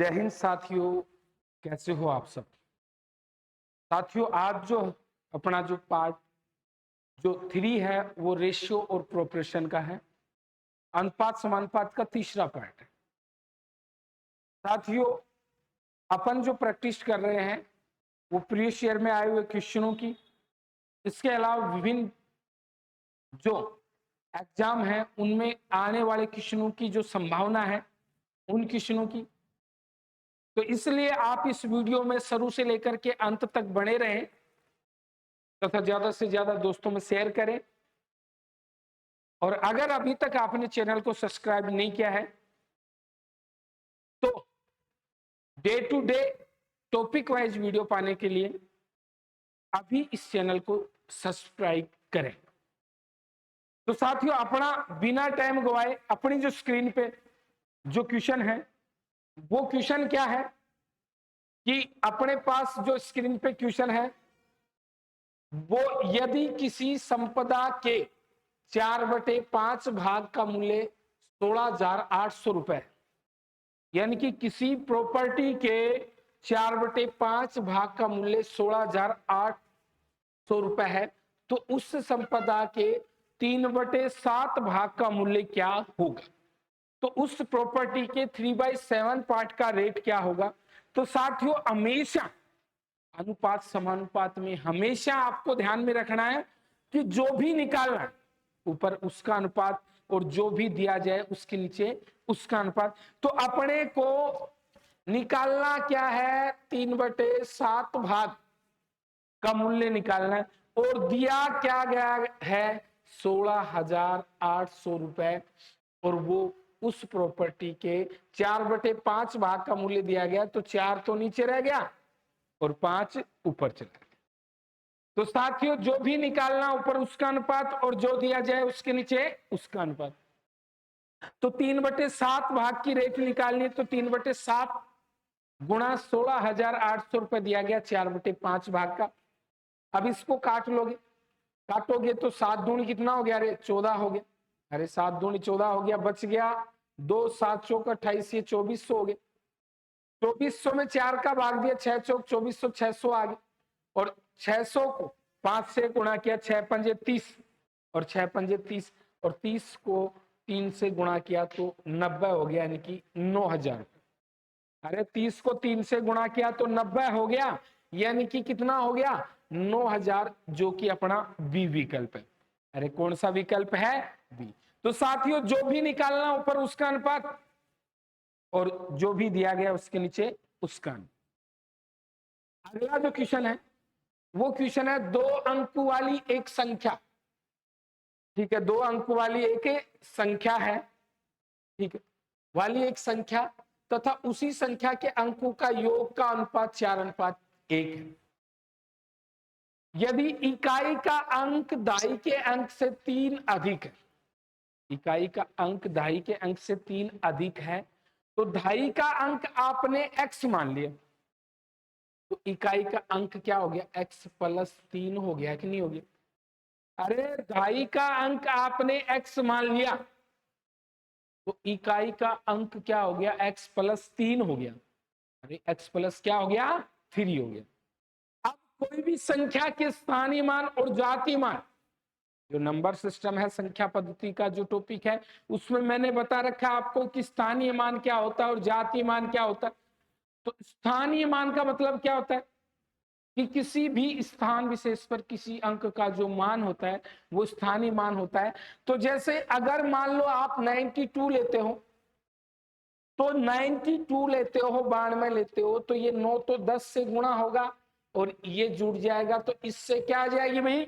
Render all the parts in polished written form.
जय हिंद साथियों, कैसे हो आप सब। साथियों, आज जो अपना जो पार्ट जो 3 है वो रेशियो और प्रोपोर्शन का है। अनुपात समानुपात का तीसरा पार्ट है। साथियों, अपन जो प्रैक्टिस कर रहे हैं वो प्रीवियस ईयर में आए हुए क्वेश्चनों की, इसके अलावा विभिन्न जो एग्जाम है उनमें आने वाले क्वेश्चनों की जो संभावना है उन क्वेश्चनों की। तो इसलिए आप इस वीडियो में शुरू से लेकर के अंत तक बने रहें तथा ज्यादा से ज्यादा दोस्तों में शेयर करें। और अगर अभी तक आपने चैनल को सब्सक्राइब नहीं किया है तो day to day topic wise video पाने के लिए अभी इस चैनल को सब्सक्राइब करें। तो साथियों, अपना बिना टाइम गवाए अपनी जो स्क्रीन पे जो क्वेश्चन है वो क्वेश्चन क्या है कि अपने पास जो स्क्रीन पे क्वेश्चन है वो यदि किसी संपदा के 4/5 भाग का मूल्य 16,800 रुपए, यानी कि किसी प्रॉपर्टी के 4/5 भाग का मूल्य 16,800 रुपए है, तो उस संपदा के 3/7 भाग का मूल्य क्या होगा। तो उस प्रॉपर्टी के 3/7 पार्ट का रेट क्या होगा। तो साथियों, हमेशा अनुपात समानुपात में हमेशा आपको ध्यान में रखना है कि जो भी निकालना है ऊपर उसका अनुपात और जो भी दिया जाए उसके नीचे उसका अनुपात। तो अपने को निकालना क्या है, 3/7 भाग का मूल्य निकालना है और दिया क्या गया है 16,800 रुपए, और वो उस प्रॉपर्टी के 4/5 भाग का मूल्य दिया गया। तो 4 तो नीचे रह गया और 5 ऊपर चला गया। तो साथियों, जो भी निकालना ऊपर उसका अनुपात और जो दिया जाए उसके नीचे उसका अनुपात। तो 3/7 भाग की रेट निकालनी है, तो 3/7 गुणा 16,800 रुपए दिया गया 4/5 भाग का। अब इसको काट लोगे, काटोगे तो 7 दूनी कितना हो गया, अरे 14 हो गया। अरे 7 दूनी 14 हो गया, बच गया 2, 7 चौक 28, ये 2400 हो गया। 2400 में 4 का भाग दिया, 6 चौक 2400, 600 आ गया। और 600 को 5 से गुणा किया, 6 पंजे 30 और 6 पंजे 30 और 30 को 3 से गुणा किया तो 90 हो गया, यानी कि 9,000। अरे 30 को 3 से गुणा किया तो 90 हो गया, यानी कि कितना हो गया 9,000, जो कि अपना बी विकल्प है। अरे कौन सा विकल्प है, बी। तो साथियों, जो भी निकालना ऊपर उसका अनुपात और जो भी दिया गया उसके नीचे उसका अनुपात। अगला जो क्वेश्चन है वो क्वेश्चन है 2 अंक वाली एक संख्या। ठीक है, 2 अंक वाली एक संख्या है, ठीक है, वाली एक संख्या तथा उसी संख्या के अंकों का योग का अनुपात 4:1 है। यदि इकाई का अंक दाई के अंक से 3 अधिक है, इकाई का अंक दाई के अंक से 3 अधिक है, तो दाई का अंक आपने x मान लिया, तो इकाई का अंक क्या हो गया, x + 3 हो गया कि नहीं हो गया। अरे दाई का अंक आपने x मान लिया तो इकाई का अंक क्या हो गया, x + 3 हो गया। अरे x + क्या हो गया, 3 हो गया। अब कोई भी संख्या के स्थानीय मान और जातीय मान, जो नंबर सिस्टम है, संख्या पद्धति का जो टॉपिक है, उसमें मैंने बता रखा है आपको कि स्थानीय मान क्या होता है और जातीय मान क्या होता है। तो स्थानीय मान का मतलब क्या होता है कि किसी भी स्थान विशेष पर किसी अंक का जो मान होता है वो स्थानीय मान होता है। तो जैसे अगर मान लो आप 92 लेते हो, तो 92 लेते हो, 92 लेते हो, तो ये 9 तो 10 से गुणा होगा और ये जुड़ जाएगा, तो इससे क्या आ जाएगी भाई,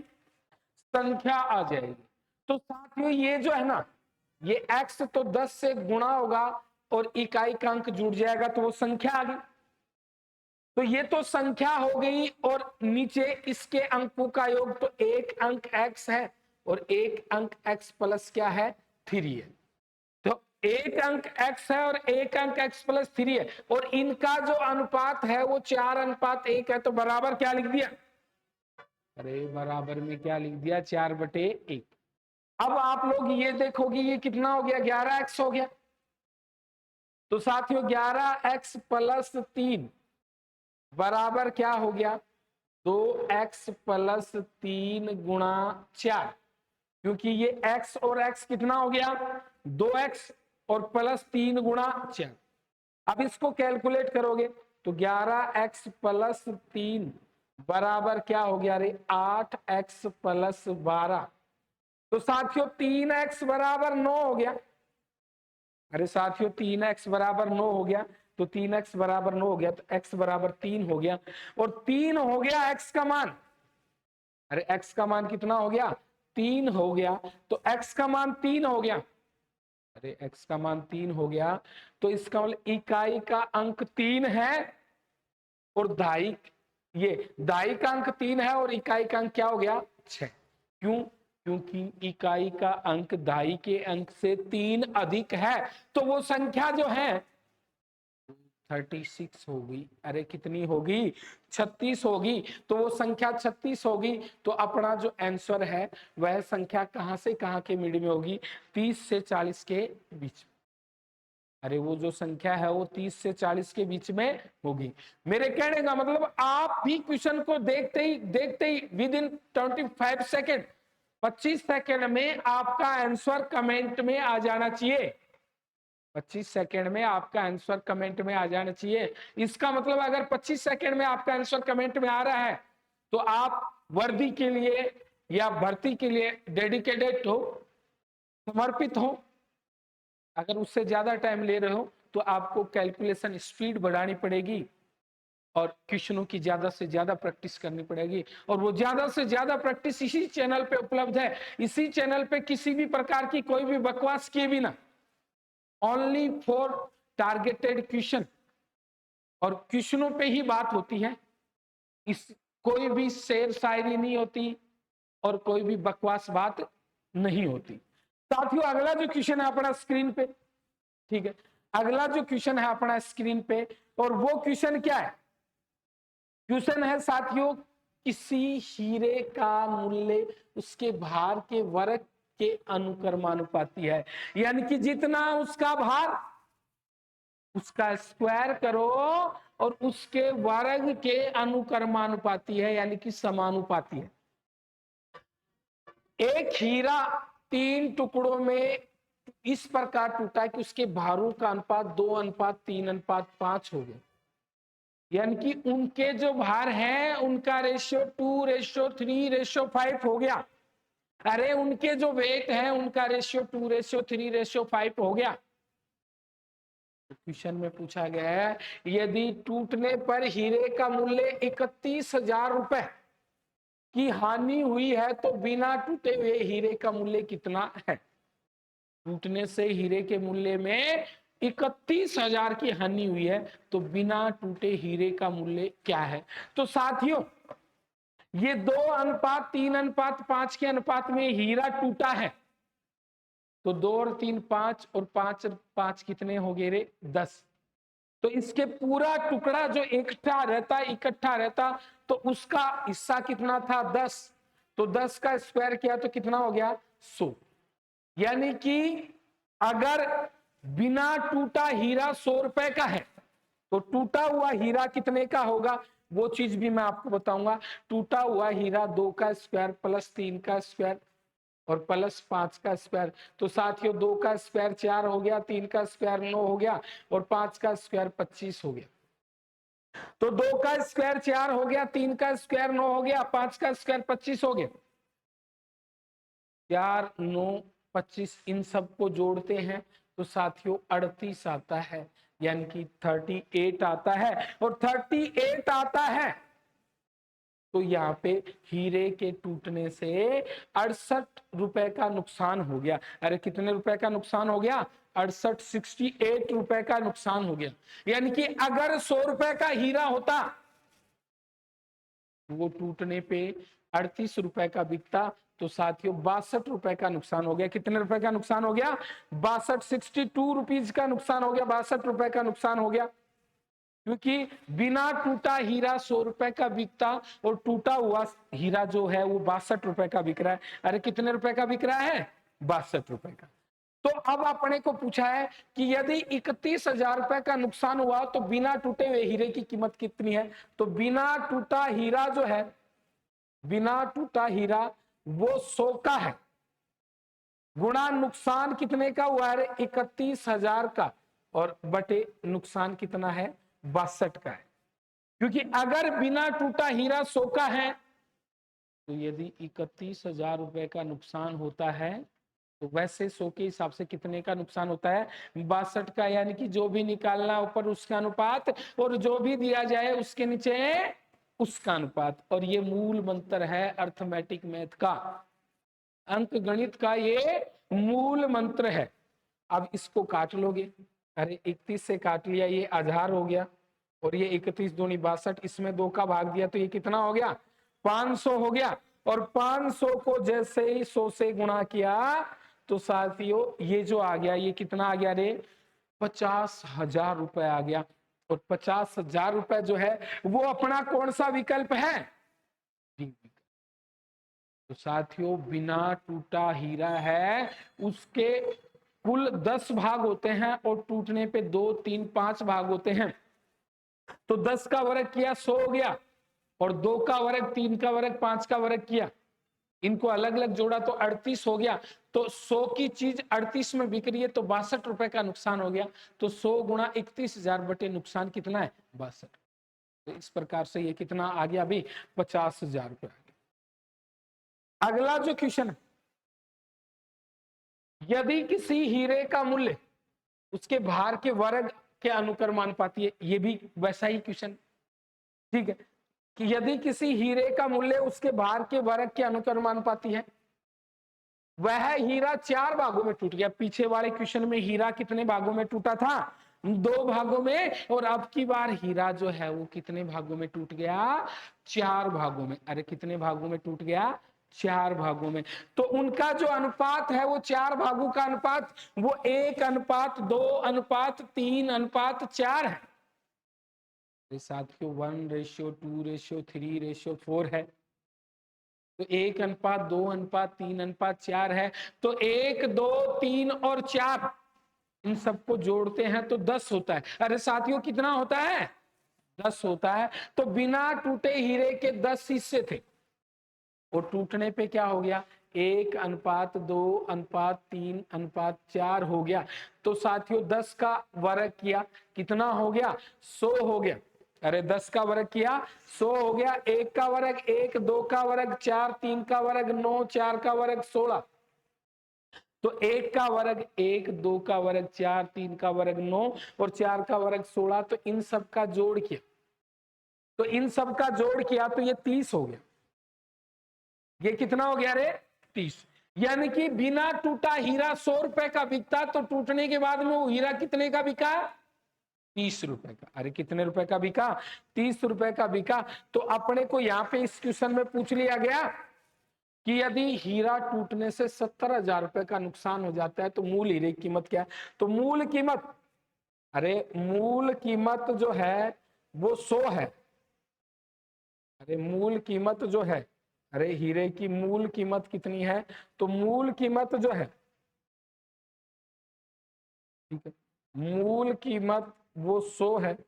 संख्या आ जाएगी। तो साथियों, ये जो है ना, ये x तो 10 से गुणा होगा और इकाई का अंक जुड़ जाएगा, तो वो संख्या आ गई। तो ये तो संख्या हो गई और नीचे इसके अंकों का योग, तो एक अंक x है और एक अंक x प्लस क्या है, 3 है। तो एक अंक x है और एक अंक x + 3 है और इनका जो अनुपात है वो 4:1 है। तो बराबर क्या लिख दिया, अरे बराबर में क्या लिख दिया, 4/1। अब आप लोग ये देखोगे ये कितना हो गया, 11x हो गया। तो साथियों 11x प्लस 3 बराबर क्या हो गया, 2x प्लस 3 गुणा 4, क्योंकि ये x और x कितना हो गया, 2x और प्लस 3 गुणा 4। अब इसको कैलकुलेट करोगे तो 11x प्लस 3 बराबर क्या हो गया रे, 8x प्लस 12। तो साथियों 3x बराबर 9 हो गया। अरे साथियों 3x बराबर 9 हो गया, तो 3x बराबर 9 हो गया तो x बराबर 3 हो गया, और 3 हो गया x का मान। अरे x का मान कितना हो गया, 3 हो गया, तो x का मान 3 हो गया। अरे x का मान 3 हो गया, तो इसका मतलब इकाई का अंक 3 है और दाई, ये दाई का अंक 3 है और इकाई का अंक क्या हो गया, 6। क्यों, क्योंकि इकाई का अंक दाई के अंक से 3 अधिक है, तो वो संख्या जो है 36 होगी। अरे कितनी होगी, 36 होगी। तो वो संख्या 36 होगी, तो अपना जो आंसर है वह संख्या कहां से कहां के मिड में होगी, 30 से 40 के बीच। अरे वो जो संख्या है वो 30 से 40 के बीच में होगी। मेरे कहने का मतलब आप भी क्वेश्चन को देखते ही विद इन 25 सेकेंड, 25 सेकेंड में आपका आंसर कमेंट में आ जाना चाहिए। 25 सेकेंड में आपका आंसर कमेंट में आ जाना चाहिए। इसका मतलब अगर 25 सेकेंड में आपका आंसर कमेंट में आ रहा है तो आप वर्दी के लिए या भर्ती के लिए डेडिकेटेड हो, समर्पित हो। अगर उससे ज्यादा टाइम ले रहे हो तो आपको कैलकुलेशन स्पीड बढ़ानी पड़ेगी और क्वेश्चनों की ज्यादा से ज्यादा प्रैक्टिस करनी पड़ेगी। और वो ज्यादा से ज्यादा प्रैक्टिस इसी चैनल पे उपलब्ध है। इसी चैनल पे किसी भी प्रकार की कोई भी बकवास किए बिना, ओनली फॉर टारगेटेड क्वेश्चन, और क्वेश्चनों पे ही बात होती है। इस कोई भी शेर शायरी नहीं होती और कोई भी बकवास बात नहीं होती। साथियों अगला जो क्वेश्चन है अपना स्क्रीन पे, ठीक है, अगला जो क्वेश्चन है अपना स्क्रीन पे, और वो क्वेश्चन क्या है, क्वेश्चन है साथियों, किसी हीरे का मूल्य उसके भार के वर्ग के अनुक्रमानुपाती है। यानी कि जितना उसका भार उसका स्क्वायर करो और उसके वर्ग के अनुक्रमानुपाती है, यानी कि समानुपाती है। एक हीरा 3 टुकड़ों में इस प्रकार टूटा कि उसके भारों का अनुपात 2:3:5 हो गया। यानी कि उनके जो भार हैं उनका रेशियो 2:3:5 हो गया। अरे उनके जो वेट है उनका रेशियो 2:3:5 हो गया। क्वेश्चन में पूछा गया है, यदि टूटने पर हीरे का मूल्य 31,000 रुपए की हानि हुई है तो बिना टूटे हुए हीरे का मूल्य कितना है। टूटने से हीरे के मूल्य में 31,000 की हानि हुई है, तो बिना टूटे हीरे का मूल्य क्या है। तो साथियों ये 2:3:5 के अनुपात में हीरा टूटा है, तो 2 और 3 5 और 5 और 5 कितने हो गए रे, 10। तो इसके पूरा टुकड़ा जो इकट्ठा रहता तो उसका हिस्सा कितना था, 10। तो 10 का स्क्वायर किया तो कितना हो गया, 100। यानी कि अगर बिना टूटा हीरा 100 रुपए का है तो टूटा हुआ हीरा कितने का होगा, वो चीज भी मैं आपको बताऊंगा। टूटा हुआ हीरा 2 का स्क्वायर प्लस 3 का स्क्वायर और प्लस 5 का स्क्वायर। तो साथियों 2 का स्क्वायर 4 हो गया, 3 का स्क्वायर 9 हो गया और 5 का स्क्वायर 25 हो गया। तो 2 का स्क्वायर 4 हो गया, 3 का स्क्वायर 9 हो गया, 5 का स्क्वायर 25 हो गया। 4 9 25 इन सबको जोड़ते हैं तो साथियों 38 आता है, यानी कि 38 आता है। और 38 आता है तो यहाँ पे हीरे के टूटने से 68 रुपए का नुकसान हो गया। अरे कितने रुपए का नुकसान हो गया, 68 रुपए का नुकसान हो गया। यानी कि अगर 100 रुपए का हीरा होता वो टूटने पे 38 रुपए का बिकता, तो साथियों 62 रुपए का नुकसान हो गया। कितने रुपए का नुकसान हो गया, 62 रुपीज का नुकसान हो गया, 62 रुपए का नुकसान हो गया। क्योंकि बिना टूटा हीरा 100 रुपए का बिकता और टूटा हुआ हीरा जो है वो 62 रुपए का बिक रहा है। अरे कितने रुपए का बिक रहा है, 62 रुपए का। तो अब अपने को पूछा है कि यदि 31,000 रुपए का नुकसान हुआ तो बिना टूटे हुए हीरे की कीमत कितनी है। तो बिना टूटा हीरा जो है, बिना टूटा हीरा वो 100 का है, गुणा नुकसान कितने का हुआ है, 31,000 का, और बटे नुकसान कितना है, 62 का है। क्योंकि अगर बिना टूटा हीरा 100 का है, तो यदि 31,000 रुपए का नुकसान होता है तो वैसे 100 के हिसाब से कितने का नुकसान होता है, 62 का। यानी कि जो भी निकालना ऊपर उसका अनुपात, और जो भी दिया जाए उसके नीचे उसका अनुपात। और ये मूल मंत्र है अर्थमेटिक मैथ का, अंक गणित का ये मूल मंत्र है। अब इसको काट लोगे, अरे 31 से काट लिया, ये 1000 हो गया, और ये 31 दूनी 62, इसमें 2 का भाग दिया तो ये कितना हो गया, 500 हो गया। और 500 को जैसे ही 100 से गुणा किया तो साथियों ये जो आ गया, ये कितना आ गया रे, 50,000 रुपए आ गया। और 50,000 रुपए जो है वो अपना कौन सा विकल्प है, तो साथियों बिना टूटा हीरा है, उसके कुल 10 भाग होते हैं और टूटने पे 2, 3, 5 भाग होते हैं। तो 10 का वर्ग किया 100 हो गया, और 2 का वर्ग, 3 का वर्ग, 5 का वर्ग किया, इनको अलग अलग जोड़ा तो 38 हो गया। तो 100 की चीज 38 में बिक रही है तो 62 रुपए का नुकसान हो गया। तो 100 गुणा 31,000 बटे नुकसान कितना है, 62। तो इस प्रकार से ये कितना आ गया अभी, 50,000 रुपए। अगला जो क्वेश्चन है, यदि किसी हीरे का मूल्य उसके भार के वर्ग के अनुक्रमानुपाती है, ये भी वैसा ही क्वेश्चन, ठीक है, कि यदि किसी हीरे का मूल्य उसके भार के वर्ग के अनुक्रमानुपाती है, वह हीरा 4 भागों में टूट गया। पीछे वाले क्वेश्चन में हीरा कितने भागों में टूटा था, 2 भागों में, और अब की बार हीरा जो है वो कितने भागों में टूट गया, 4 भागों में। अरे कितने भागों में टूट गया, 4 भागों में। तो उनका जो अनुपात है वो 4 भागों का अनुपात वो 1:2:3:4 है। साथियों 1:2:3:4 है। तो 1:2:3:4 है। तो 1, 2, 3 और 4 इन सबको जोड़ते हैं तो 10 होता है। अरे साथियों कितना होता है, 10 होता है। तो बिना टूटे हीरे के 10 हिस्से थे, और टूटने पे क्या हो गया, 1:2:3:4 हो गया। तो साथियों 10 का वर्ग किया कितना हो गया, 100 हो गया। अरे 10 का वर्ग किया 100 हो गया। 1 का वर्ग 1, 2 का वर्ग 4, 3 का वर्ग 9, 4 का वर्ग 16। तो 1 का वर्ग 1, 2 का वर्ग 4, 3 का वर्ग 9 और 4 का वर्ग 16। तो इन सब का जोड़ किया, तो इन सब का जोड़ किया तो ये 30 हो गया। ये कितना हो गया रे, 30। यानी कि बिना टूटा हीरा 100 रुपए का बिकता, तो टूटने के बाद में वो हीरा कितने का बिका, 30 रुपए का। अरे कितने रुपए का बिका, 30 रुपए का बिका। तो अपने को यहाँ पे इस क्वेश्चन में पूछ लिया गया कि यदि हीरा टूटने से 70,000 रुपए का नुकसान हो जाता है तो मूल हीरे की कीमत क्या है। तो मूल कीमत, अरे मूल कीमत जो है वो 100 है। अरे मूल कीमत जो है, अरे हीरे की मूल कीमत कितनी है, तो मूल कीमत जो है, ठीक है, मूल कीमत वो 100 है,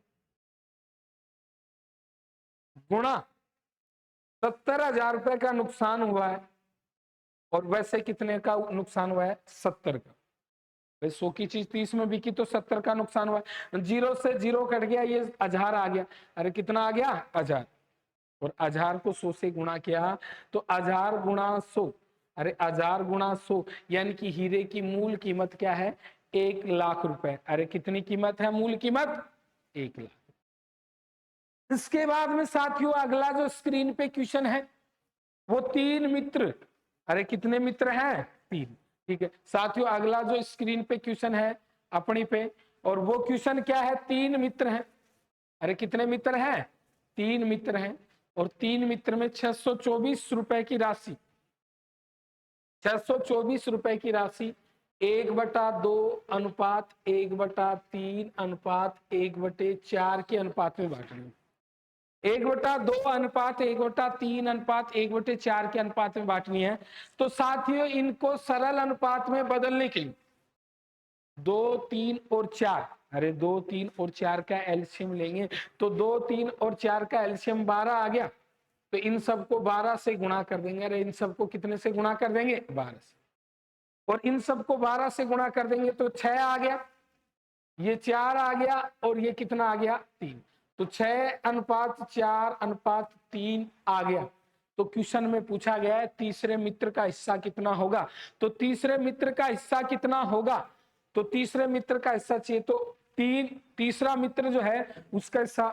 गुणा 70,000 रुपए का नुकसान हुआ है, और वैसे कितने का नुकसान हुआ है, 70 का। 100 की चीज 30 में बिकी तो 70 का नुकसान हुआ है। 0 से 0 कट गया, ये 1000 आ गया। अरे कितना आ गया, 1000। और 1000 को 100 से गुणा किया तो 1000 गुणा 100, अरे 1000 गुणा 100 यानी कि हीरे की मूल कीमत क्या है, 1,00,000 रुपए। अरे कितनी कीमत है, मूल कीमत 1,00,000। इसके बाद में साथियों अगला जो स्क्रीन पे क्वेश्चन है वो 3 मित्र, अरे कितने मित्र हैं, 3, ठीक है। साथियों अगला जो स्क्रीन पे क्वेश्चन है अपनी पे, और वो क्वेश्चन क्या है, 3 मित्र हैं। अरे कितने मित्र हैं, 3 मित्र हैं, और 3 मित्र में 624 रुपए की राशि, 624 रुपए की राशि 1/2:1/3:1/4 के अनुपात में बांटनी। 1/2:1/3:1/4 के अनुपात में बांटनी है। तो साथियों इनको सरल अनुपात में बदलने के लिए 2, 3 और 4, अरे 2, 3 और 4 का एलसीएम लेंगे तो 2, 3 और 4 का एलसीएम 12 आ गया, तो इन सबको 12 से गुणा कर देंगे। अरे इन सबको कितने से गुणा कर देंगे? 12 से। और इन सबको 12 से गुणा कर देंगे तो 6 आ गया, ये 4 आ गया, और ये कितना आ गया? 3। तो 6:4:3 आ गया। तो क्वेश्चन में पूछा गया है तीसरे मित्र का हिस्सा कितना होगा। तो तीसरे मित्र का हिस्सा कितना होगा? तो तीसरे मित्र का हिस्सा चाहिए तो तीसरा मित्र जो है उसका हिस्सा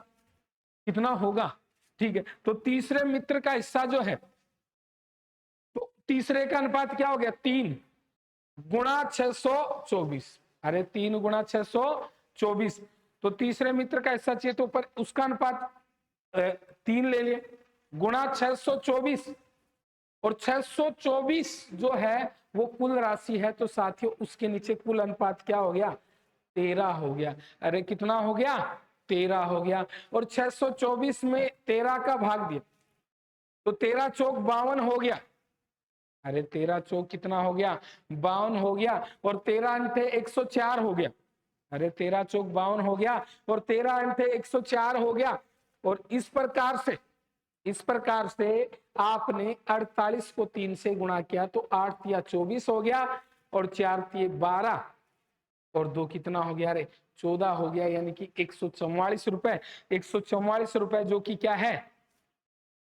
कितना होगा? ठीक है, तो तीसरे मित्र का हिस्सा जो है, तो तीसरे का अनुपात क्या हो गया? 3 गुणा 624। अरे 3 गुणा 624, तो तीसरे मित्र का हिस्सा चाहिए तो ऊपर उसका अनुपात 3 ले लिए गुणा 624, और 624 जो है वो कुल राशि है, तो साथियों उसके नीचे कुल अनुपात क्या हो गया? 13 हो गया। अरे कितना हो गया? 13 हो गया। और 624 में 13 का भाग दिया तो 13 चौक 52 हो गया। अरे 13 चौक कितना हो गया? 52 हो गया। और 13 अंठे 104 हो गया। अरे 13 चौक 52 हो गया, और 13 अंठे 104 हो गया। और इस प्रकार से आपने 48 को 3 से गुणा किया तो 8 या 24 हो गया, और 4 तिये 12, और 2 कितना हो गया? अरे 14 हो गया, यानी कि 144 रुपए। 144 रुपए जो कि क्या है?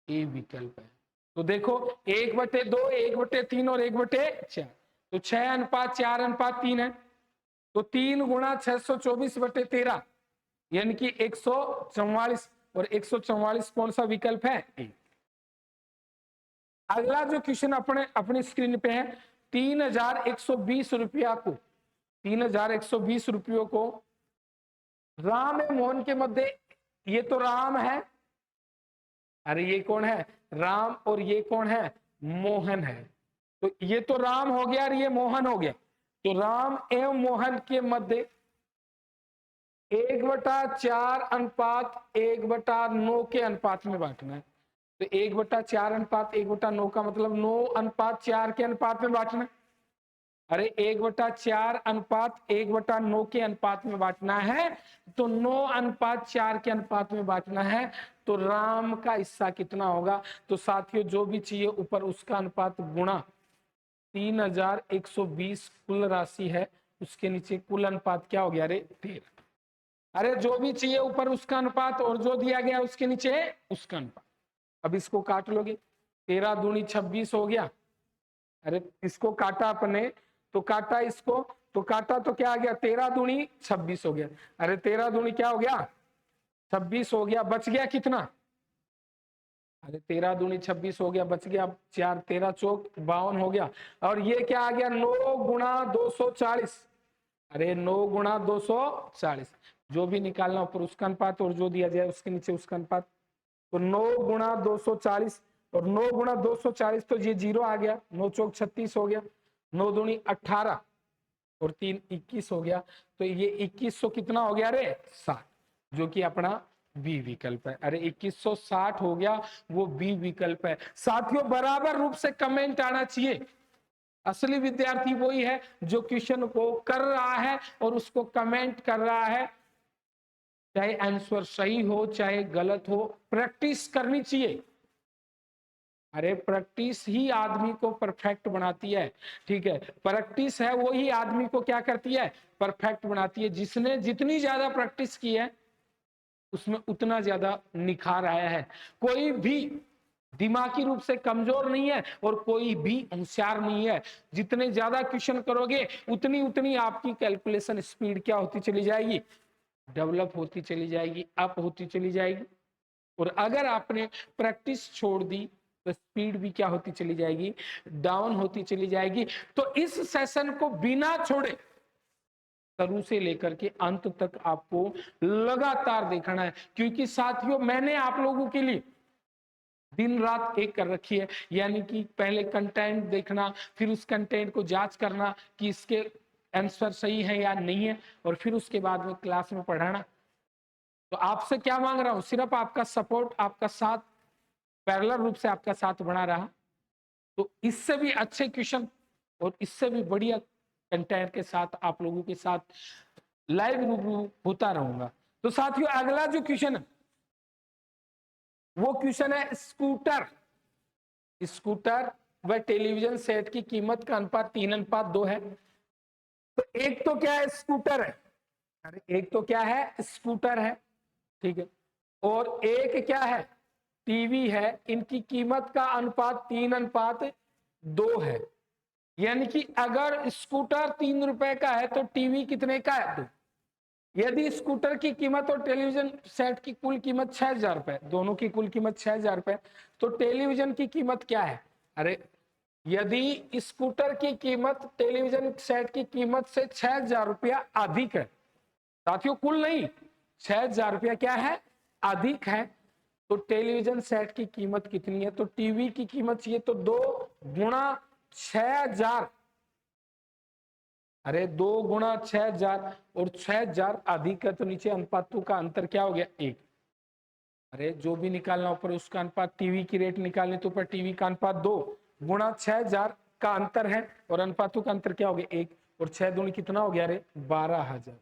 ए विकल्प है। तो देखो 1/2, 1/3 और 1/4, तो 6:4:3 है। तो 3 गुणा 624/13 यानी कि 144, और 144 कौन सा विकल्प है? ए। अगला जो क्वेश्चन अपनी स्क्रीन पे है, 3120 रुपया को 3120 रुपयों को राम एवं मोहन के मध्य, ये तो राम है, अरे ये कौन है? राम, और ये कौन है? मोहन है। तो ये तो राम हो गया और ये मोहन हो गया। तो राम एवं मोहन के मध्य 1/4:1/9 के अनुपात में बांटना है। तो 1/4:1/9 का मतलब 9:4 के अनुपात में बांटना है। अरे 1/4:1/9 के अनुपात में बांटना है, तो 9:4 के अनुपात में बांटना है। तो राम का हिस्सा कितना होगा? तो साथियों जो भी चाहिए ऊपर उसका अनुपात गुणा 3120 कुल राशि है, उसके नीचे कुल अनुपात क्या हो गया? अरे 13। अरे जो भी चाहिए ऊपर उसका अनुपात, और जो दिया गया उसके नीचे उसका अनुपात। अब इसको काट लोगे, 13 दूनी 26 हो गया। अरे इसको काटा अपने, तो काटा इसको, तो काटा तो क्या आ गया? 13 दूनी 26 हो गया। अरे 13 दूनी क्या हो गया? 26 हो गया। बच गया कितना? अरे 13 दूनी 26 हो गया, बच गया 4, 13 चौक 52 हो गया। और ये क्या आ गया? 9 गुणा 240। अरे 9 गुणा 240, जो भी निकालना ऊपर उसका अनुपात, और जो दिया जाए उसके नीचे उसका अनुपात। तो 9 गुणा 240, और 9 गुणा 240 तो ये 0 आ गया, 9 चौक 36 हो गया, 9 दूनी 18, और 3 21 हो गया। तो ये 2100 कितना हो गया? अरे 60, जो कि अपना बी विकल्प है। अरे 2160 हो गया, वो बी विकल्प है। साथियों बराबर रूप से कमेंट आना चाहिए। असली विद्यार्थी वही है जो क्वेश्चन को कर रहा है और उसको कमेंट कर रहा है, चाहे आंसर सही हो चाहे गलत हो, प्रैक्टिस करनी चाहिए। अरे प्रैक्टिस ही आदमी को परफेक्ट बनाती है। ठीक है, प्रैक्टिस है वो ही आदमी को क्या करती है? परफेक्ट बनाती है। जिसने जितनी ज्यादा प्रैक्टिस की है उसमें उतना ज्यादा निखार आया है। कोई भी दिमागी रूप से कमजोर नहीं है और कोई भी होशियार नहीं है। जितने ज्यादा क्वेश्चन करोगे उतनी उतनी आपकी कैलकुलेशन स्पीड क्या होती चली जाएगी? डेवलप होती चली जाएगी, अप होती चली जाएगी। और अगर आपने प्रैक्टिस छोड़ दी तो स्पीड भी क्या होती चली जाएगी? डाउन होती चली जाएगी। तो इस सेशन को बिना छोड़े शुरू से लेकर के अंत तक आपको लगातार देखना है, क्योंकि साथियों मैंने आप लोगों के लिए दिन रात एक कर रखी है। यानी कि पहले कंटेंट देखना, फिर उस कंटेंट को जांच करना कि इसके आंसर सही है या नहीं है, और फिर उसके बाद में क्लास में पढ़ाना। तो आपसे क्या मांग रहा हूं? सिर्फ आपका सपोर्ट, आपका साथ, पैरेलल रूप से आपका साथ बना रहा। तो इससे भी अच्छे क्वेश्चन और इससे भी बढ़िया कंटेंट के साथ आप लोगों के साथ लाइव रूबरू होता रहूंगा। तो साथियों अगला जो क्वेश्चन है वो क्वेश्चन है स्कूटर व टेलीविजन सेट की कीमत का अनुपात 3:2 है। तो एक तो क्या है स्कूटर है, अरे एक तो क्या है स्कूटर है, ठीक है, और एक क्या है टीवी है। इनकी कीमत का अनुपात 3:2 है। यानी कि अगर स्कूटर 3 रुपए का है तो टीवी कितने का है 2। यदि स्कूटर की कीमत और टेलीविजन सेट की कुल कीमत 6,000 रुपए, दोनों की कुल कीमत 6,000 रुपए, तो टेलीविजन की कीमत क्या है। अरे यदि स्कूटर की कीमत टेलीविजन सेट की कीमत से 6,000 रुपया अधिक है, साथियों कुल नहीं, 6,000 रुपया क्या है अधिक है, तो टेलीविजन सेट की कीमत कितनी है, तो टीवी की कीमत चाहिए तो 2 गुणा 6,000। अरे 2 गुणा 6,000 और 6,000 अधिक है तो नीचे अनुपातों का अंतर क्या हो गया 1। अरे जो भी निकालना ऊपर उसका अनुपात, टीवी की रेट निकालने तो ऊपर टीवी का अनुपात 2 गुणा 6,000 का अंतर है और अनुपातों का अंतर क्या हो गया 1, और 6 दूनी कितना हो गया, अरे 12,000।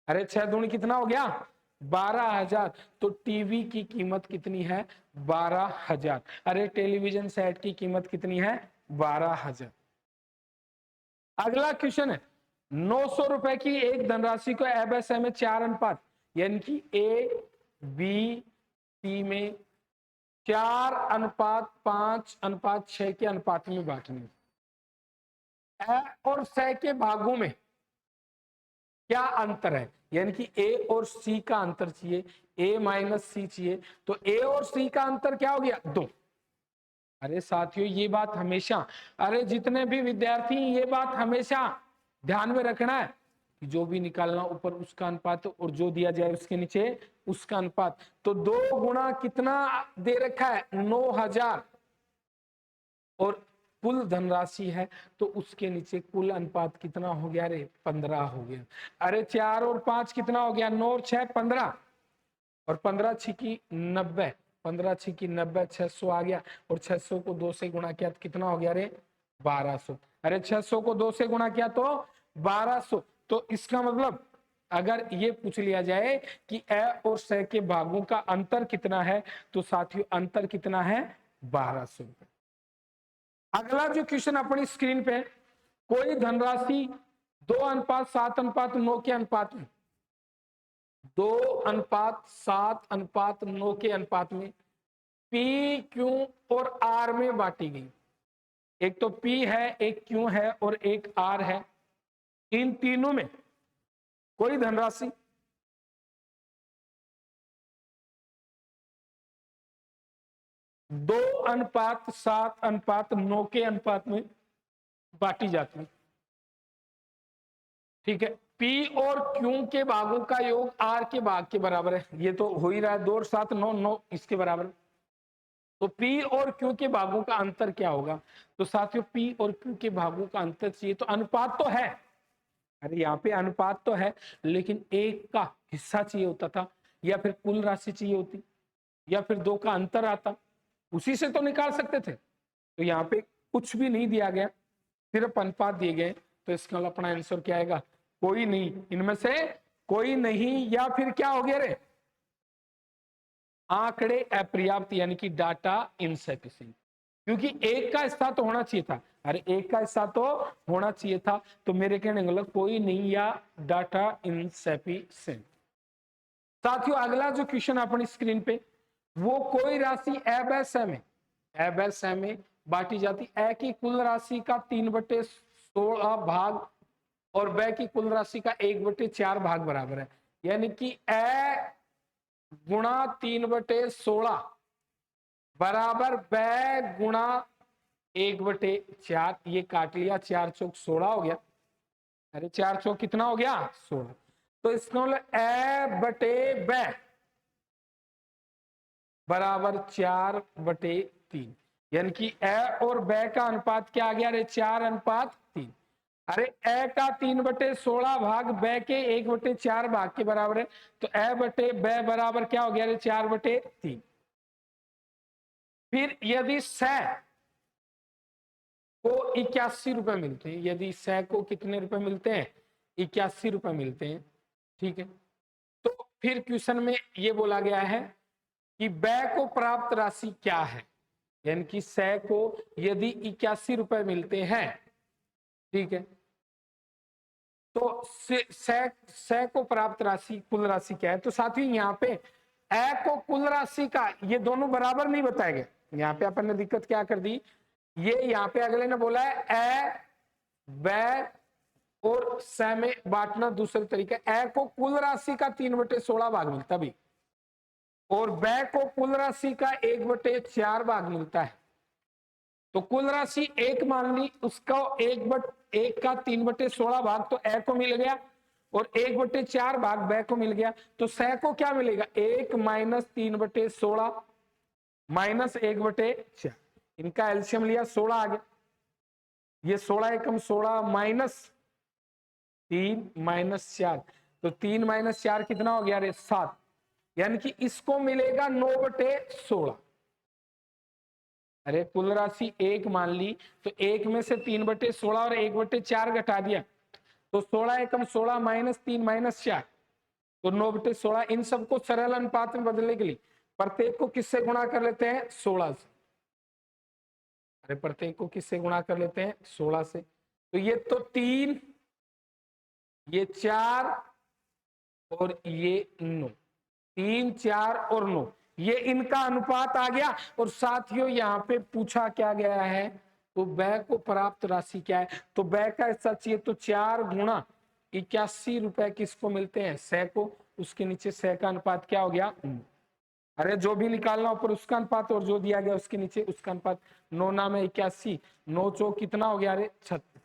अरे 6 दूनी कितना हो गया 12,000। तो टीवी की कीमत कितनी है 12,000। अरे टेलीविजन सेट की कीमत कितनी है 12,000। अगला क्वेश्चन है 900 रुपए की एक धनराशि को एबीसी में 4 अनुपात यानी कि ए बी सी में 4:5:6 के अनुपात में बांटनी। ए और स के भागों में क्या अंतर है, यानी कि ए और सी का अंतर चाहिए, ए माइनस सी चाहिए, तो ए और सी का अंतर क्या हो गया 2। अरे साथियों ये बात हमेशा, अरे जितने भी विद्यार्थी ये बात हमेशा ध्यान में रखना है कि जो भी निकालना ऊपर उसका अनुपात और जो दिया जाए उसके नीचे उसका अनुपात। तो 2 गुणा कितना दे रखा है 9,000 और कुल धनराशि है तो उसके नीचे कुल अनुपात कितना हो गया, अरे 15 हो गया। अरे 4 और 5 कितना हो गया 9 और 6 15 और 15 छिकी 90, 15 छिकी 90, 600 आ गया और 600 को 2 से गुणा किया तो कितना हो गया, अरे 1200। अरे 600 को 2 से गुणा किया तो 1200। तो इसका मतलब अगर ये पूछ लिया जाए कि ए और स के भागों का अंतर कितना है तो साथियों अंतर कितना है 1200। अगला जो क्वेश्चन अपनी स्क्रीन पे, कोई धनराशि 2:7:9 के अनुपात में 2:7:9 के अनुपात में पी क्यू और आर में बांटी गई। एक तो पी है, एक क्यू है और एक आर है। इन तीनों में कोई धनराशि 2:7:9 के अनुपात में बांटी जाती है, ठीक है। पी और क्यू के भागों का योग आर के भाग के बराबर है, ये तो हो ही रहा है 2 और 7 9 9 इसके बराबर। तो पी और क्यू के भागों का अंतर क्या होगा, तो साथियों पी और क्यू के भागों का अंतर चाहिए तो अनुपात तो है, अरे यहाँ पे अनुपात तो है लेकिन एक का हिस्सा चाहिए होता था या फिर कुल राशि चाहिए होती या फिर 2 का अंतर आता, उसी से तो निकाल सकते थे। तो यहाँ पे कुछ भी नहीं दिया गया, सिर्फ अनुपात दिए गए, तो इसका अपना आंसर क्या आएगा, कोई नहीं, इनमें से कोई नहीं, या फिर क्या हो गया रे आंकड़े अपर्याप्त यानी कि डाटा इनसफिशिएंट, क्योंकि एक का हिस्सा तो होना चाहिए था, अरे एक का हिस्सा तो होना चाहिए था, तो मेरे कहने का मतलब कोई नहीं या डाटा इनसफिशिएंट। साथियों अगला जो क्वेश्चन अपनी स्क्रीन पे, वो कोई राशि एबीसी में बांटी जाती, ए की कुल राशि का 3/16 भाग और ब की कुल राशि का 1/4 भाग बराबर है, यानी कि ए गुणा 3/16 बराबर ब गुणा 1/4। ये काट लिया, 4 चौक 16 हो गया, अरे 4 चौक कितना हो गया 16। तो इसका मतलब ए बटे ब बराबर 4/3, यानी कि ए और ब का अनुपात क्या आ गया, अरे 4:3। अरे ए का 3/16 भाग ब के 1/4 भाग के बराबर है, तो ए बटे ब बराबर क्या हो गया, अरे 4/3। फिर यदि स को 81 रुपए मिलते हैं। यदि 100 को कितने रुपए मिलते हैं? 81 रुपए मिलते हैं। ठीक है, तो फिर क्वेश्चन में ये बोला गया है कि व्यय को प्राप्त राशि क्या है, यानी कि 100 को यदि 81 रुपए मिलते हैं, ठीक है, तो 100 को प्राप्त राशि कुल राशि क्या है? तो साथियों यहाँ पे ए को कुल राशि का, ये दोनों बराबर नहीं बताए गए। यहाँ पे अपन ने दिक्कत क्या कर दी, ये यहाँ पे अगले ने बोला है ए व्यय और स में बांटना दूसरे तरीके। ए को कुल राशि का 3/16 भाग मिलता भी, और व्यय को कुल राशि का 1/4 भाग मिलता है। तो कुल राशि 1 मान ली, उसका 1 का 3/16 भाग तो ए को मिल गया, और 1/4 भाग व्यय को मिल गया। तो 100 को क्या मिलेगा? 1 माइनस 3/16 माइनस 1/4। इनका एल्शियम लिया, 16 आ गया। ये 16 एकम 16 माइनस 3 माइनस 4, तो 3 माइनस 4 कितना हो गया? 7, यानी कि इसको मिलेगा 9/16। अरे कुल राशि 1 मान ली, तो 1 में से 3/16 और 1/4 घटा दिया, तो 16 एकम 16 माइनस 3 माइनस 4, तो 9/16। इन सबको सरल अनुपात में बदलने के लिए प्रत्येक को किससे गुणा कर लेते हैं? 16 से। अरे प्रत्येक को किससे गुणा कर लेते हैं? 16 से। तो ये तो 3, ये 4 और ये 9, 3 4 और 9, ये इनका अनुपात आ गया। और साथियों यहाँ पे पूछा क्या गया है, तो व्यय को प्राप्त राशि क्या है? तो व्यय का सच ये तो 4 गुणा 81 रुपए किसको मिलते हैं? 100 को। उसके नीचे 100 का अनुपात क्या हो गया? अरे जो भी निकालना ऊपर उसका अनुपात, और जो दिया गया उसके नीचे उसका अनुपात। 9 नाम 81, 9 चौक कितना हो गया? अरे 36।